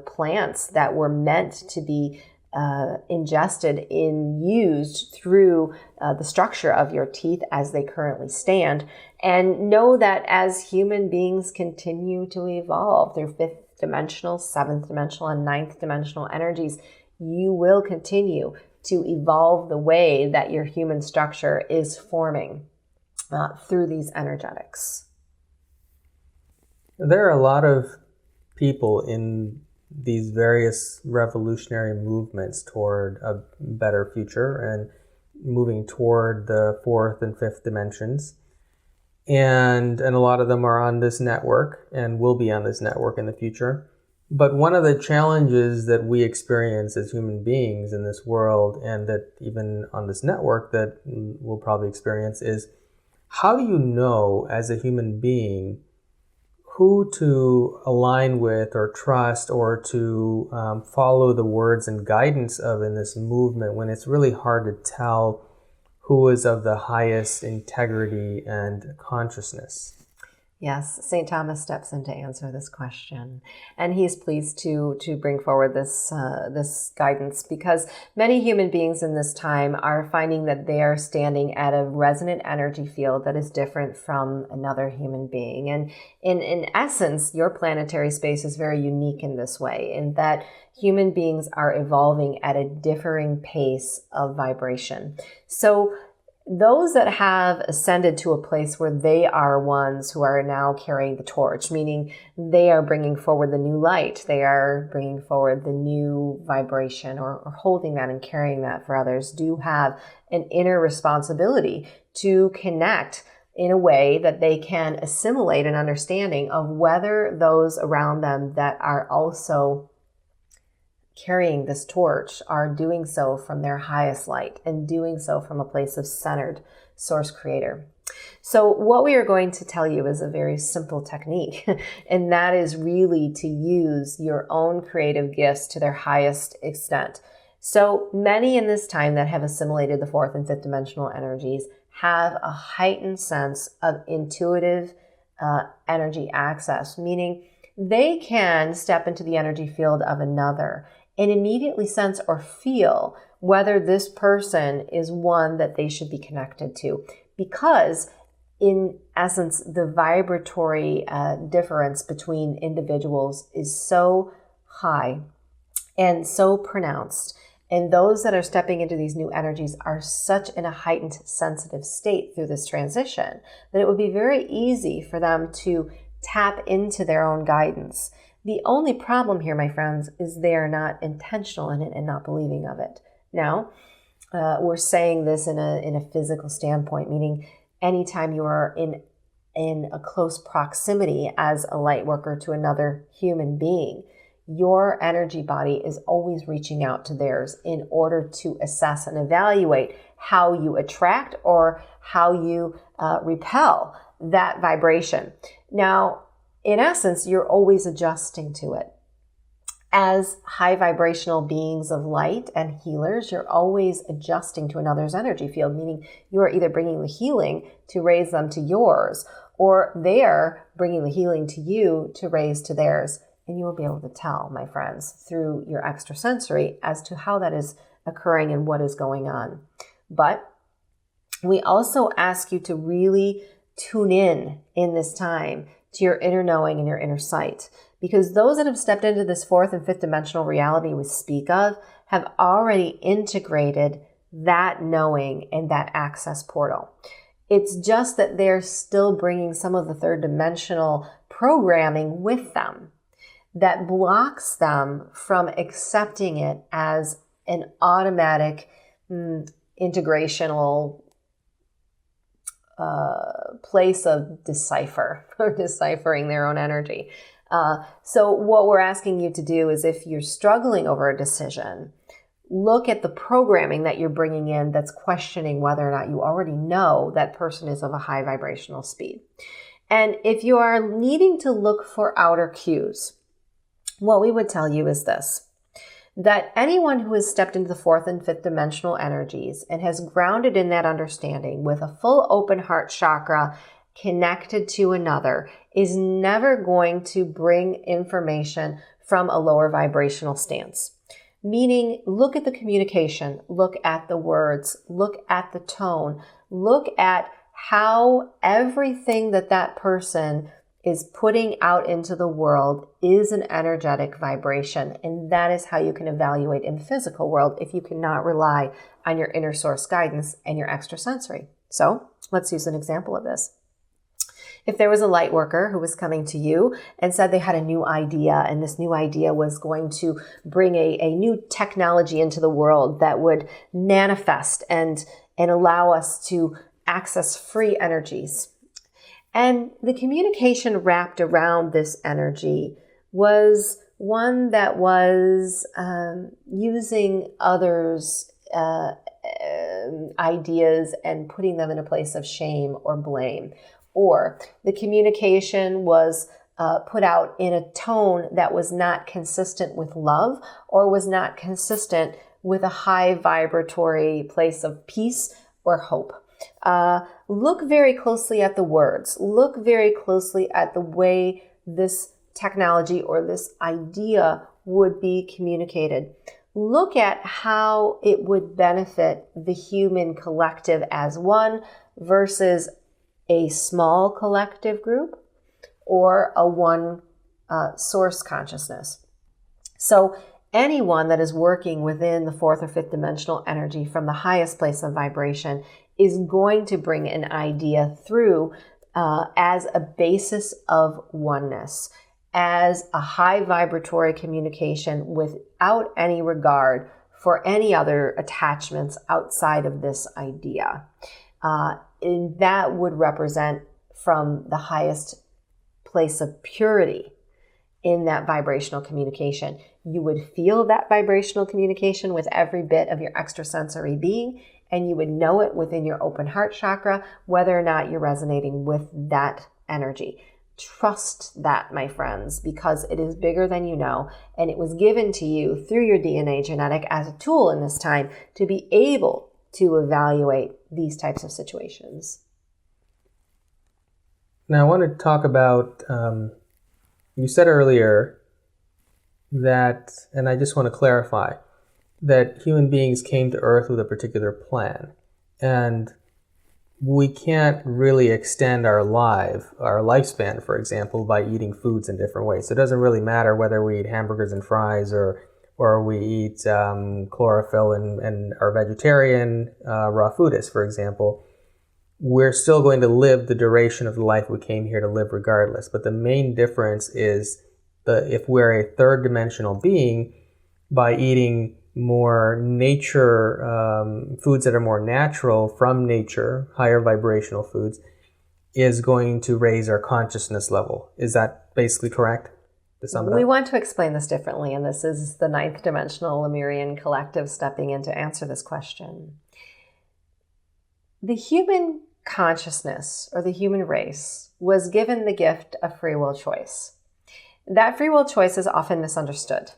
plants that were meant to be ingested and used through the structure of your teeth as they currently stand. And know that as human beings continue to evolve through 5th dimensional, 7th dimensional, and 9th dimensional energies, you will continue to evolve the way that your human structure is forming through these energetics. There are a lot of people in these various revolutionary movements toward a better future and moving toward the 4th and 5th dimensions. And a lot of them are on this network and will be on this network in the future. But one of the challenges that we experience as human beings in this world, and that even on this network that we'll probably experience, is how do you know as a human being who to align with or trust or to follow the words and guidance of in this movement when it's really hard to tell who is of the highest integrity and consciousness? Yes, St. Thomas steps in to answer this question, and he's pleased to bring forward this guidance because many human beings in this time are finding that they are standing at a resonant energy field that is different from another human being. And in essence, your planetary space is very unique in this way, in that human beings are evolving at a differing pace of vibration. So those that have ascended to a place where they are ones who are now carrying the torch, meaning they are bringing forward the new light, they are bringing forward the new vibration or holding that and carrying that for others, do have an inner responsibility to connect in a way that they can assimilate an understanding of whether those around them that are also carrying this torch are doing so from their highest light and doing so from a place of centered source creator. So what we are going to tell you is a very simple technique, and that is really to use your own creative gifts to their highest extent. So many in this time that have assimilated the 4th and 5th dimensional energies have a heightened sense of intuitive energy access, meaning they can step into the energy field of another and immediately sense or feel whether this person is one that they should be connected to. Because in essence, the vibratory difference between individuals is so high and so pronounced. And those that are stepping into these new energies are such in a heightened sensitive state through this transition that it would be very easy for them to tap into their own guidance. The only problem here, my friends, is they are not intentional in it and not believing of it. Now, we're saying this in a physical standpoint, meaning anytime you are in a close proximity as a light worker to another human being, your energy body is always reaching out to theirs in order to assess and evaluate how you attract or how you repel that vibration. Now, in essence, you're always adjusting to it. As high vibrational beings of light and healers, you're always adjusting to another's energy field, meaning you are either bringing the healing to raise them to yours, or they're bringing the healing to you to raise to theirs. And you will be able to tell, my friends, through your extrasensory as to how that is occurring and what is going on. But we also ask you to really tune in this time to your inner knowing and your inner sight. Because those that have stepped into this fourth and fifth dimensional reality we speak of have already integrated that knowing and that access portal. It's just that they're still bringing some of the third dimensional programming with them that blocks them from accepting it as an automatic integrational place of decipher or deciphering their own energy. So what we're asking you to do is, if you're struggling over a decision, look at the programming that you're bringing in that's questioning whether or not you already know that person is of a high vibrational speed. And if you are needing to look for outer cues, what we would tell you is this: that anyone who has stepped into the fourth and fifth dimensional energies and has grounded in that understanding with a full open heart chakra connected to another is never going to bring information from a lower vibrational stance. Meaning, look at the communication, look at the words, look at the tone, look at how everything that person is putting out into the world is an energetic vibration. And that is how you can evaluate in the physical world if you cannot rely on your inner source guidance and your extrasensory. So let's use an example of this. If there was a light worker who was coming to you and said they had a new idea, and this new idea was going to bring a new technology into the world that would manifest and allow us to access free energies. And the communication wrapped around this energy was one that was using others' ideas and putting them in a place of shame or blame. Or the communication was put out in a tone that was not consistent with love, or was not consistent with a high vibratory place of peace or hope. Look very closely at the words. Look very closely at the way this technology or this idea would be communicated. Look at how it would benefit the human collective as one versus a small collective group or a one source consciousness. So anyone that is working within the fourth or fifth dimensional energy from the highest place of vibration is going to bring an idea through as a basis of oneness, as a high vibratory communication without any regard for any other attachments outside of this idea. And that would represent from the highest place of purity in that vibrational communication. You would feel that vibrational communication with every bit of your extrasensory being, and you would know it within your open heart chakra, whether or not you're resonating with that energy. Trust that, my friends, because it is bigger than you know, and it was given to you through your DNA genetic as a tool in this time to be able to evaluate these types of situations. Now, I want to talk about, you said earlier that, and I just want to clarify, that human beings came to Earth with a particular plan. And we can't really extend our lifespan, for example, by eating foods in different ways. So it doesn't really matter whether we eat hamburgers and fries or we eat chlorophyll and are vegetarian, raw foodists, for example. We're still going to live the duration of the life we came here to live regardless. But the main difference is if we're a third dimensional being, by eating more nature, foods that are more natural from nature, higher vibrational foods, is going to raise our consciousness level. Is that basically correct? To sum it up? We want to explain this differently, and this is the ninth Dimensional Lemurian Collective stepping in to answer this question. The human consciousness, or the human race, was given the gift of free will choice. That free will choice is often misunderstood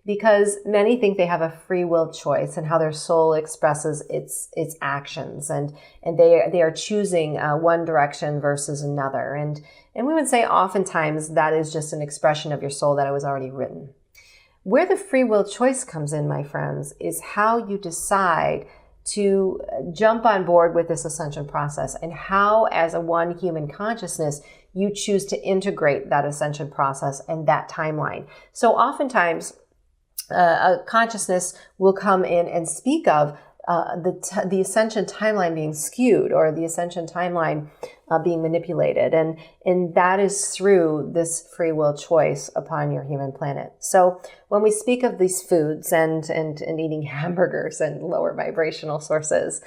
because many think they have a free will choice and how their soul expresses its actions, and they are choosing one direction versus another. And we would say oftentimes that is just an expression of your soul that was already written. Where the free will choice comes in, my friends, is how you decide to jump on board with this ascension process, and how, as a one human consciousness, you choose to integrate that ascension process and that timeline. So oftentimes, a consciousness will come in and speak of the ascension timeline being skewed, or the ascension timeline being manipulated. And that is through this free will choice upon your human planet. So when we speak of these foods and eating hamburgers and lower vibrational sources,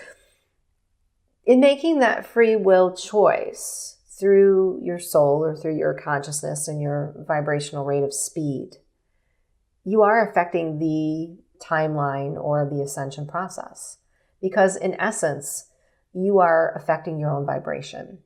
in making that free will choice through your soul or through your consciousness and your vibrational rate of speed, you are affecting the timeline or the ascension process, because in essence, you are affecting your own vibration.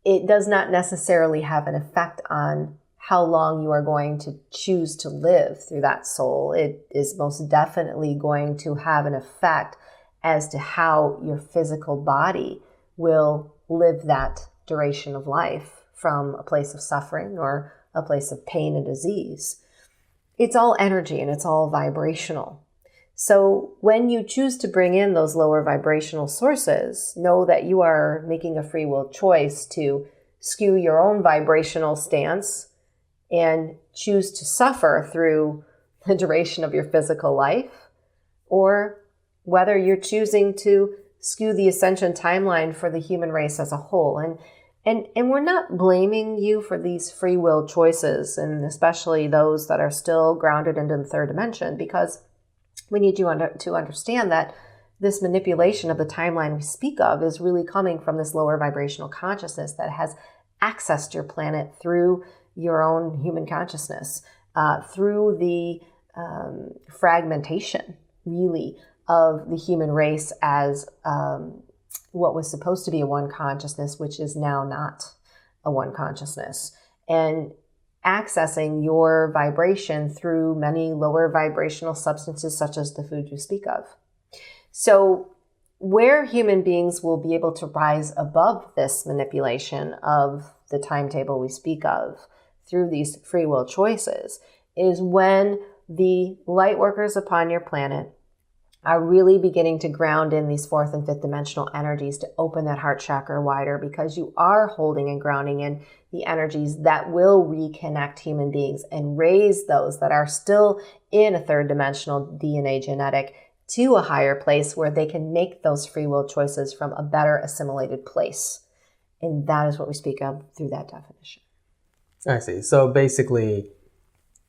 It does not necessarily have an effect on how long you are going to choose to live through that soul. It is most definitely going to have an effect as to how your physical body will live that duration of life from a place of suffering or a place of pain and disease. It's all energy and it's all vibrational. So when you choose to bring in those lower vibrational sources, know that you are making a free will choice to skew your own vibrational stance and choose to suffer through the duration of your physical life, or whether you're choosing to skew the ascension timeline for the human race as a whole. And we're not blaming you for these free will choices, and especially those that are still grounded into the third dimension, because we need you to understand that this manipulation of the timeline we speak of is really coming from this lower vibrational consciousness that has accessed your planet through your own human consciousness, through the fragmentation, really, of the human race as what was supposed to be a one consciousness, which is now not a one consciousness, and accessing your vibration through many lower vibrational substances, such as the food you speak of. So where human beings will be able to rise above this manipulation of the timetable we speak of through these free will choices is when the light workers upon your planet are really beginning to ground in these fourth and fifth dimensional energies to open that heart chakra wider, because you are holding and grounding in the energies that will reconnect human beings and raise those that are still in a third dimensional DNA genetic to a higher place where they can make those free will choices from a better assimilated place. And that is what we speak of through that definition. I see. So basically,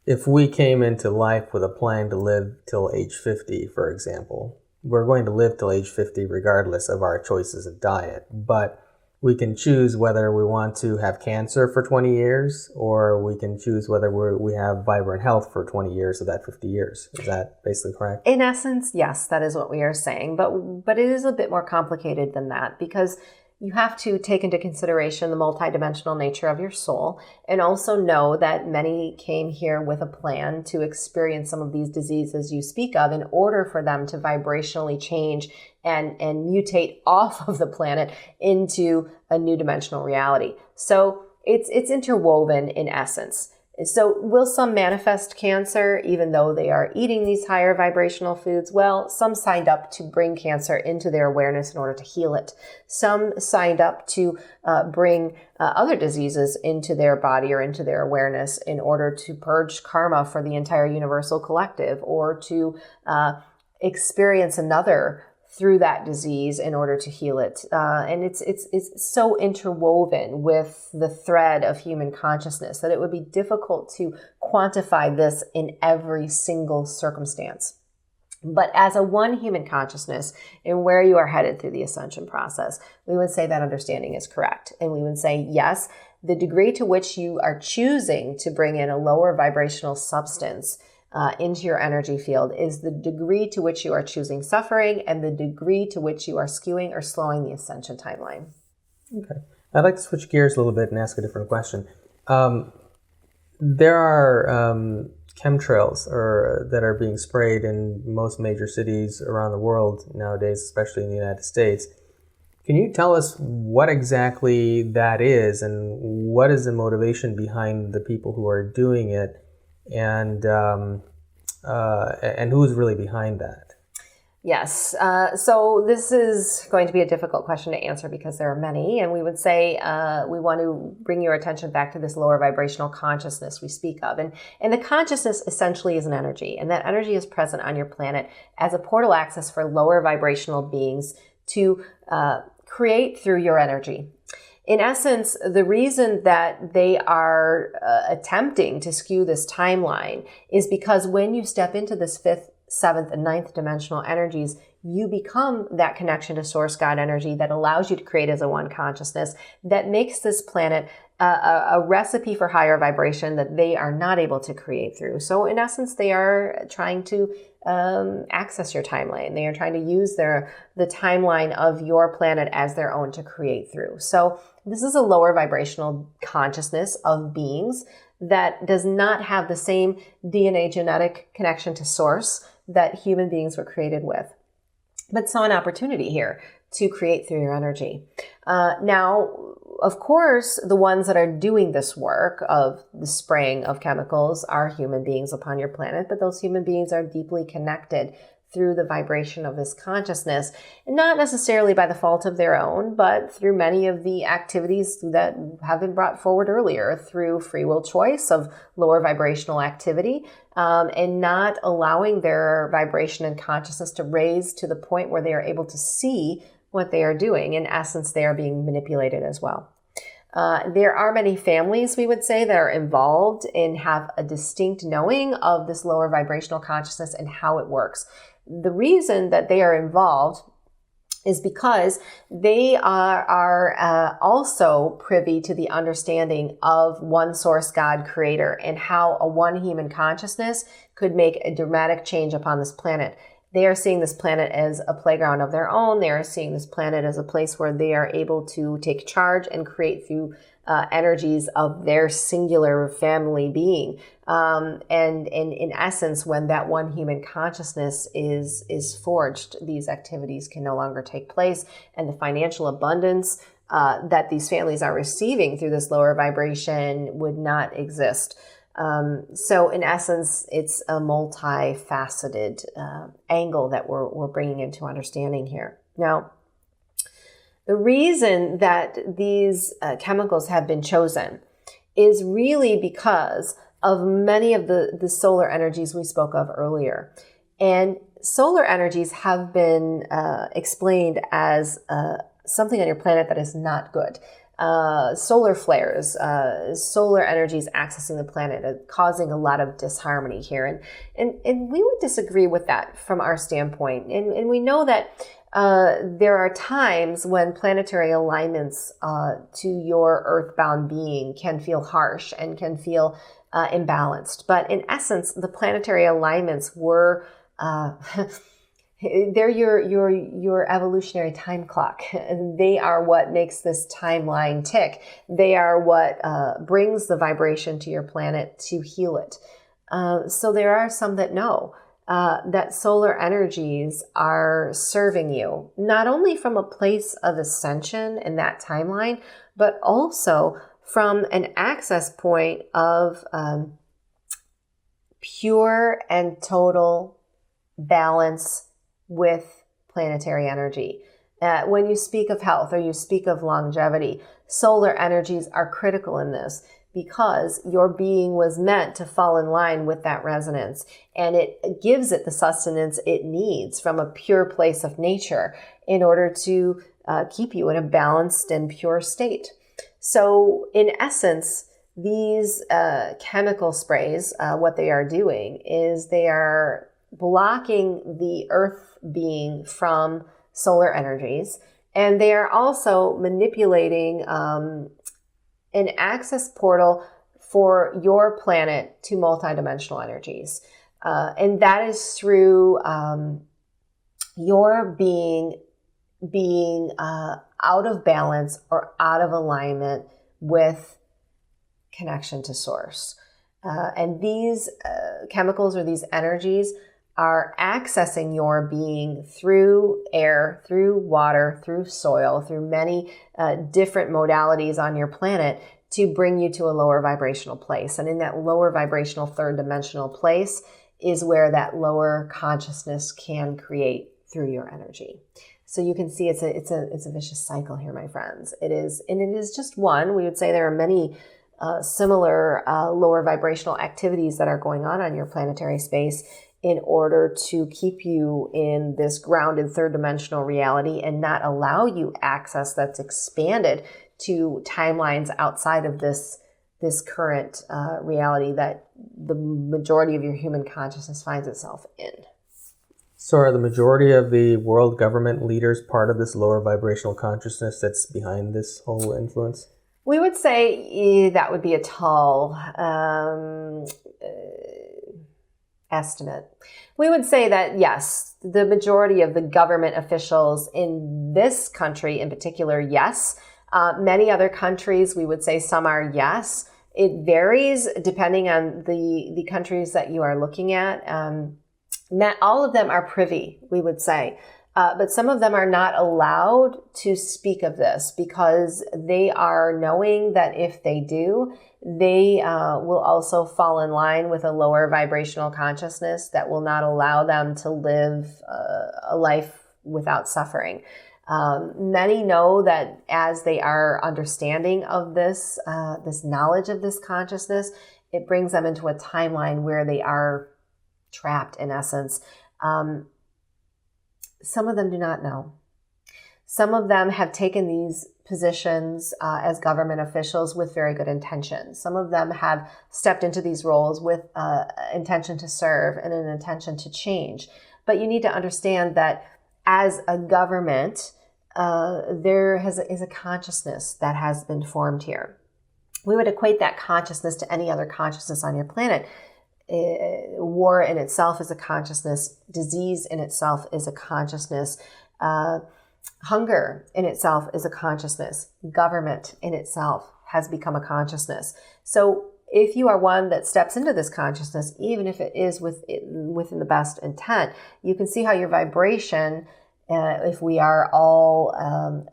if we came into life with a plan to live till age 50, for example, we're going to live till age 50 regardless of our choices of diet. But we can choose whether we want to have cancer for 20 years, or we can choose whether we have vibrant health for 20 years of that 50 years. Is that basically correct? In essence, yes, that is what we are saying. But it is a bit more complicated than that, because you have to take into consideration the multidimensional nature of your soul, and also know that many came here with a plan to experience some of these diseases you speak of in order for them to vibrationally change and mutate off of the planet into a new dimensional reality. So it's interwoven in essence. So will some manifest cancer even though they are eating these higher vibrational foods? Well, some signed up to bring cancer into their awareness in order to heal it. Some signed up to bring other diseases into their body or into their awareness in order to purge karma for the entire universal collective, or to experience another through that disease in order to heal it. And it's so interwoven with the thread of human consciousness that it would be difficult to quantify this in every single circumstance. But as a one human consciousness and where you are headed through the ascension process, we would say that understanding is correct. And we would say, yes, the degree to which you are choosing to bring in a lower vibrational substance into your energy field is the degree to which you are choosing suffering, and the degree to which you are skewing or slowing the ascension timeline. Okay. I'd like to switch gears a little bit and ask a different question. There are chemtrails that are being sprayed in most major cities around the world nowadays, especially in the United States. Can you tell us what exactly that is, and what is the motivation behind the people who are doing it? And who's really behind that? Yes. So this is going to be a difficult question to answer because there are many. And we would say we want to bring your attention back to this lower vibrational consciousness we speak of. And the consciousness essentially is an energy. And that energy is present on your planet as a portal access for lower vibrational beings to create through your energy. In essence, the reason that they are attempting to skew this timeline is because when you step into this 5th, 7th, and 9th dimensional energies, you become that connection to source God energy that allows you to create as a one consciousness, that makes this planet a recipe for higher vibration that they are not able to create through. So in essence, they are trying to access your timeline. They are trying to use the timeline of your planet as their own to create through. So this is a lower vibrational consciousness of beings that does not have the same DNA genetic connection to source that human beings were created with, but saw an opportunity here to create through your energy. Now, of course, the ones that are doing this work of the spraying of chemicals are human beings upon your planet, but those human beings are deeply connected through the vibration of this consciousness, and not necessarily by the fault of their own, but through many of the activities that have been brought forward earlier through free will choice of lower vibrational activity, and not allowing their vibration and consciousness to raise to the point where they are able to see what they are doing. In essence, they are being manipulated as well. There are many families, we would say, that are involved and have a distinct knowing of this lower vibrational consciousness and how it works. The reason that they are involved is because they are also privy to the understanding of one source God creator and how a one human consciousness could make a dramatic change upon this planet. They are seeing this planet as a playground of their own. They are seeing this planet as a place where they are able to take charge and create through energies of their singular family being. And in essence, when that one human consciousness is forged, these activities can no longer take place, and the financial abundance that these families are receiving through this lower vibration would not exist. So in essence, it's a multifaceted angle that we're bringing into understanding here. Now, the reason that these chemicals have been chosen is really because of many of the solar energies we spoke of earlier. And solar energies have been explained as something on your planet that is not good. Solar flares, solar energies accessing the planet, causing a lot of disharmony here. And we would disagree with that from our standpoint. And we know that there are times when planetary alignments to your earthbound being can feel harsh and can feel imbalanced. But in essence, the planetary alignments were they're your evolutionary time clock. They are what makes this timeline tick. They are what brings the vibration to your planet to heal it. So there are some that know that solar energies are serving you, not only from a place of ascension in that timeline, but also from an access point of pure and total balance with planetary energy. When you speak of health or you speak of longevity, solar energies are critical in this because your being was meant to fall in line with that resonance, and it gives it the sustenance it needs from a pure place of nature in order to keep you in a balanced and pure state. So in essence, these chemical sprays, what they are doing is they are blocking the earth being from solar energies, and they are also manipulating an access portal for your planet to multidimensional energies. And that is through your being out of balance or out of alignment with connection to source. And these chemicals or these energies are accessing your being through air, through water, through soil, through many different modalities on your planet to bring you to a lower vibrational place. And in that lower vibrational third dimensional place is where that lower consciousness can create through your energy. So you can see it's a vicious cycle here, my friends. It is just one. We would say there are many similar lower vibrational activities that are going on your planetary space in order to keep you in this grounded third dimensional reality and not allow you access that's expanded to timelines outside of this current reality that the majority of your human consciousness finds itself in. So are the majority of the world government leaders part of this lower vibrational consciousness that's behind this whole influence? We would say that would be a tall estimate. We would say that, yes, the majority of the government officials in this country in particular, yes. Many other countries, we would say some are yes. It varies depending on the countries that you are looking at. Not all of them are privy, we would say. But some of them are not allowed to speak of this because they are knowing that if they do, they will also fall in line with a lower vibrational consciousness that will not allow them to live a life without suffering. Many know that as they are understanding of this knowledge of this consciousness, it brings them into a timeline where they are trapped in essence. Some of them do not know. Some of them have taken these positions as government officials with very good intentions. Some of them have stepped into these roles with intention to serve and an intention to change. But you need to understand that as a government, there is a consciousness that has been formed here. We would equate that consciousness to any other consciousness on your planet. War in itself is a consciousness. Disease in itself is a consciousness. Hunger in itself is a consciousness. Government in itself has become a consciousness. So if you are one that steps into this consciousness, even if it is within the best intent, you can see how your vibration, if we are all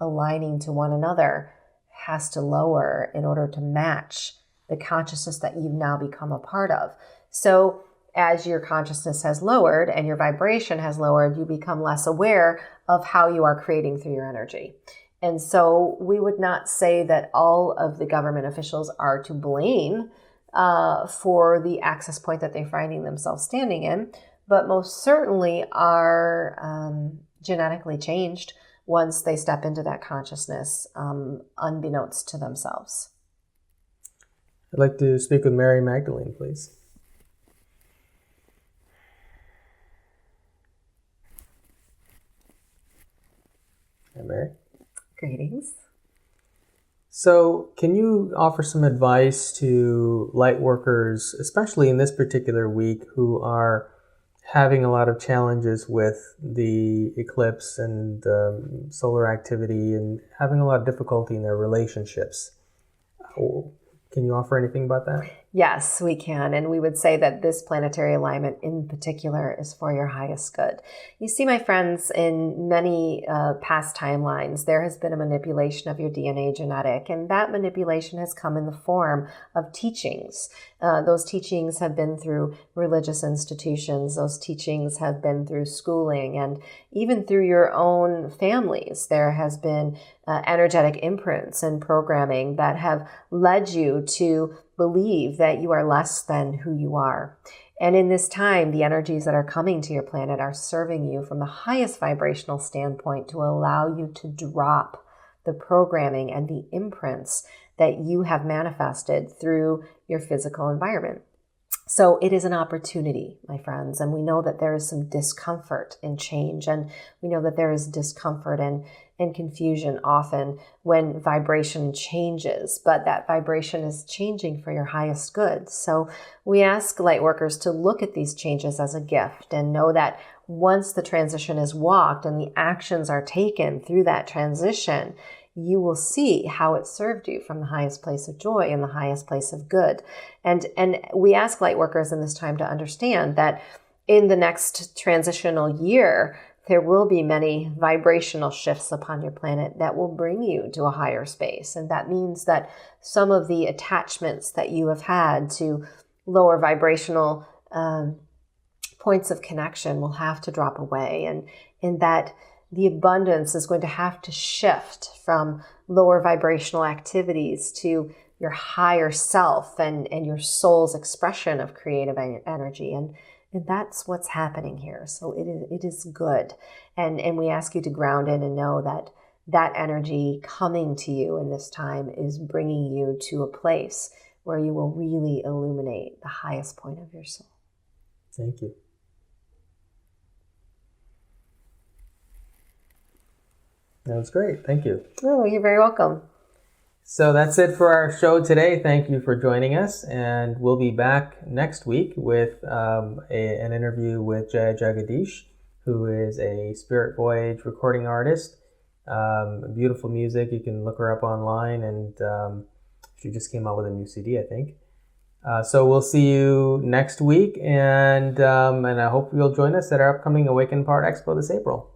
aligning to one another, has to lower in order to match the consciousness that you've now become a part of. So as your consciousness has lowered and your vibration has lowered, you become less aware of how you are creating through your energy. And so we would not say that all of the government officials are to blame for the access point that they're finding themselves standing in, but most certainly are genetically changed once they step into that consciousness, unbeknownst to themselves. I'd like to speak with Mary Magdalene, please. Hi, Mary. Greetings. So can you offer some advice to light workers, especially in this particular week, who are having a lot of challenges with the eclipse and solar activity and having a lot of difficulty in their relationships? Can you offer anything about that? Yes, we can. And we would say that this planetary alignment in particular is for your highest good. You see, my friends, in many past timelines, there has been a manipulation of your DNA genetic, and that manipulation has come in the form of teachings. Those teachings have been through religious institutions. Those teachings have been through schooling, and even through your own families. There has been energetic imprints and programming that have led you to believe that you are less than who you are. And in this time, the energies that are coming to your planet are serving you from the highest vibrational standpoint to allow you to drop the programming and the imprints that you have manifested through your physical environment. So it is an opportunity, my friends, and we know that there is some discomfort in change, and we know that there is discomfort and confusion often when vibration changes, but that vibration is changing for your highest good. So we ask light workers to look at these changes as a gift and know that once the transition is walked and the actions are taken through that transition, you will see how it served you from the highest place of joy and the highest place of good. And we ask light workers in this time to understand that in the next transitional year, there will be many vibrational shifts upon your planet that will bring you to a higher space. And that means that some of the attachments that you have had to lower vibrational points of connection will have to drop away. and that the abundance is going to have to shift from lower vibrational activities to your higher self and your soul's expression of creative energy. And that's what's happening here. So it is good. And we ask you to ground in and know that that energy coming to you in this time is bringing you to a place where you will really illuminate the highest point of your soul. Thank you. That was great. Thank you. Oh, you're very welcome. So that's it for our show today. Thank you for joining us. And we'll be back next week with an interview with Jaya Jagadish, who is a Spirit Voyage recording artist. Beautiful music. You can look her up online, and she just came out with a new CD, I think. So we'll see you next week, and I hope you'll join us at our upcoming Awaken Power Expo this April.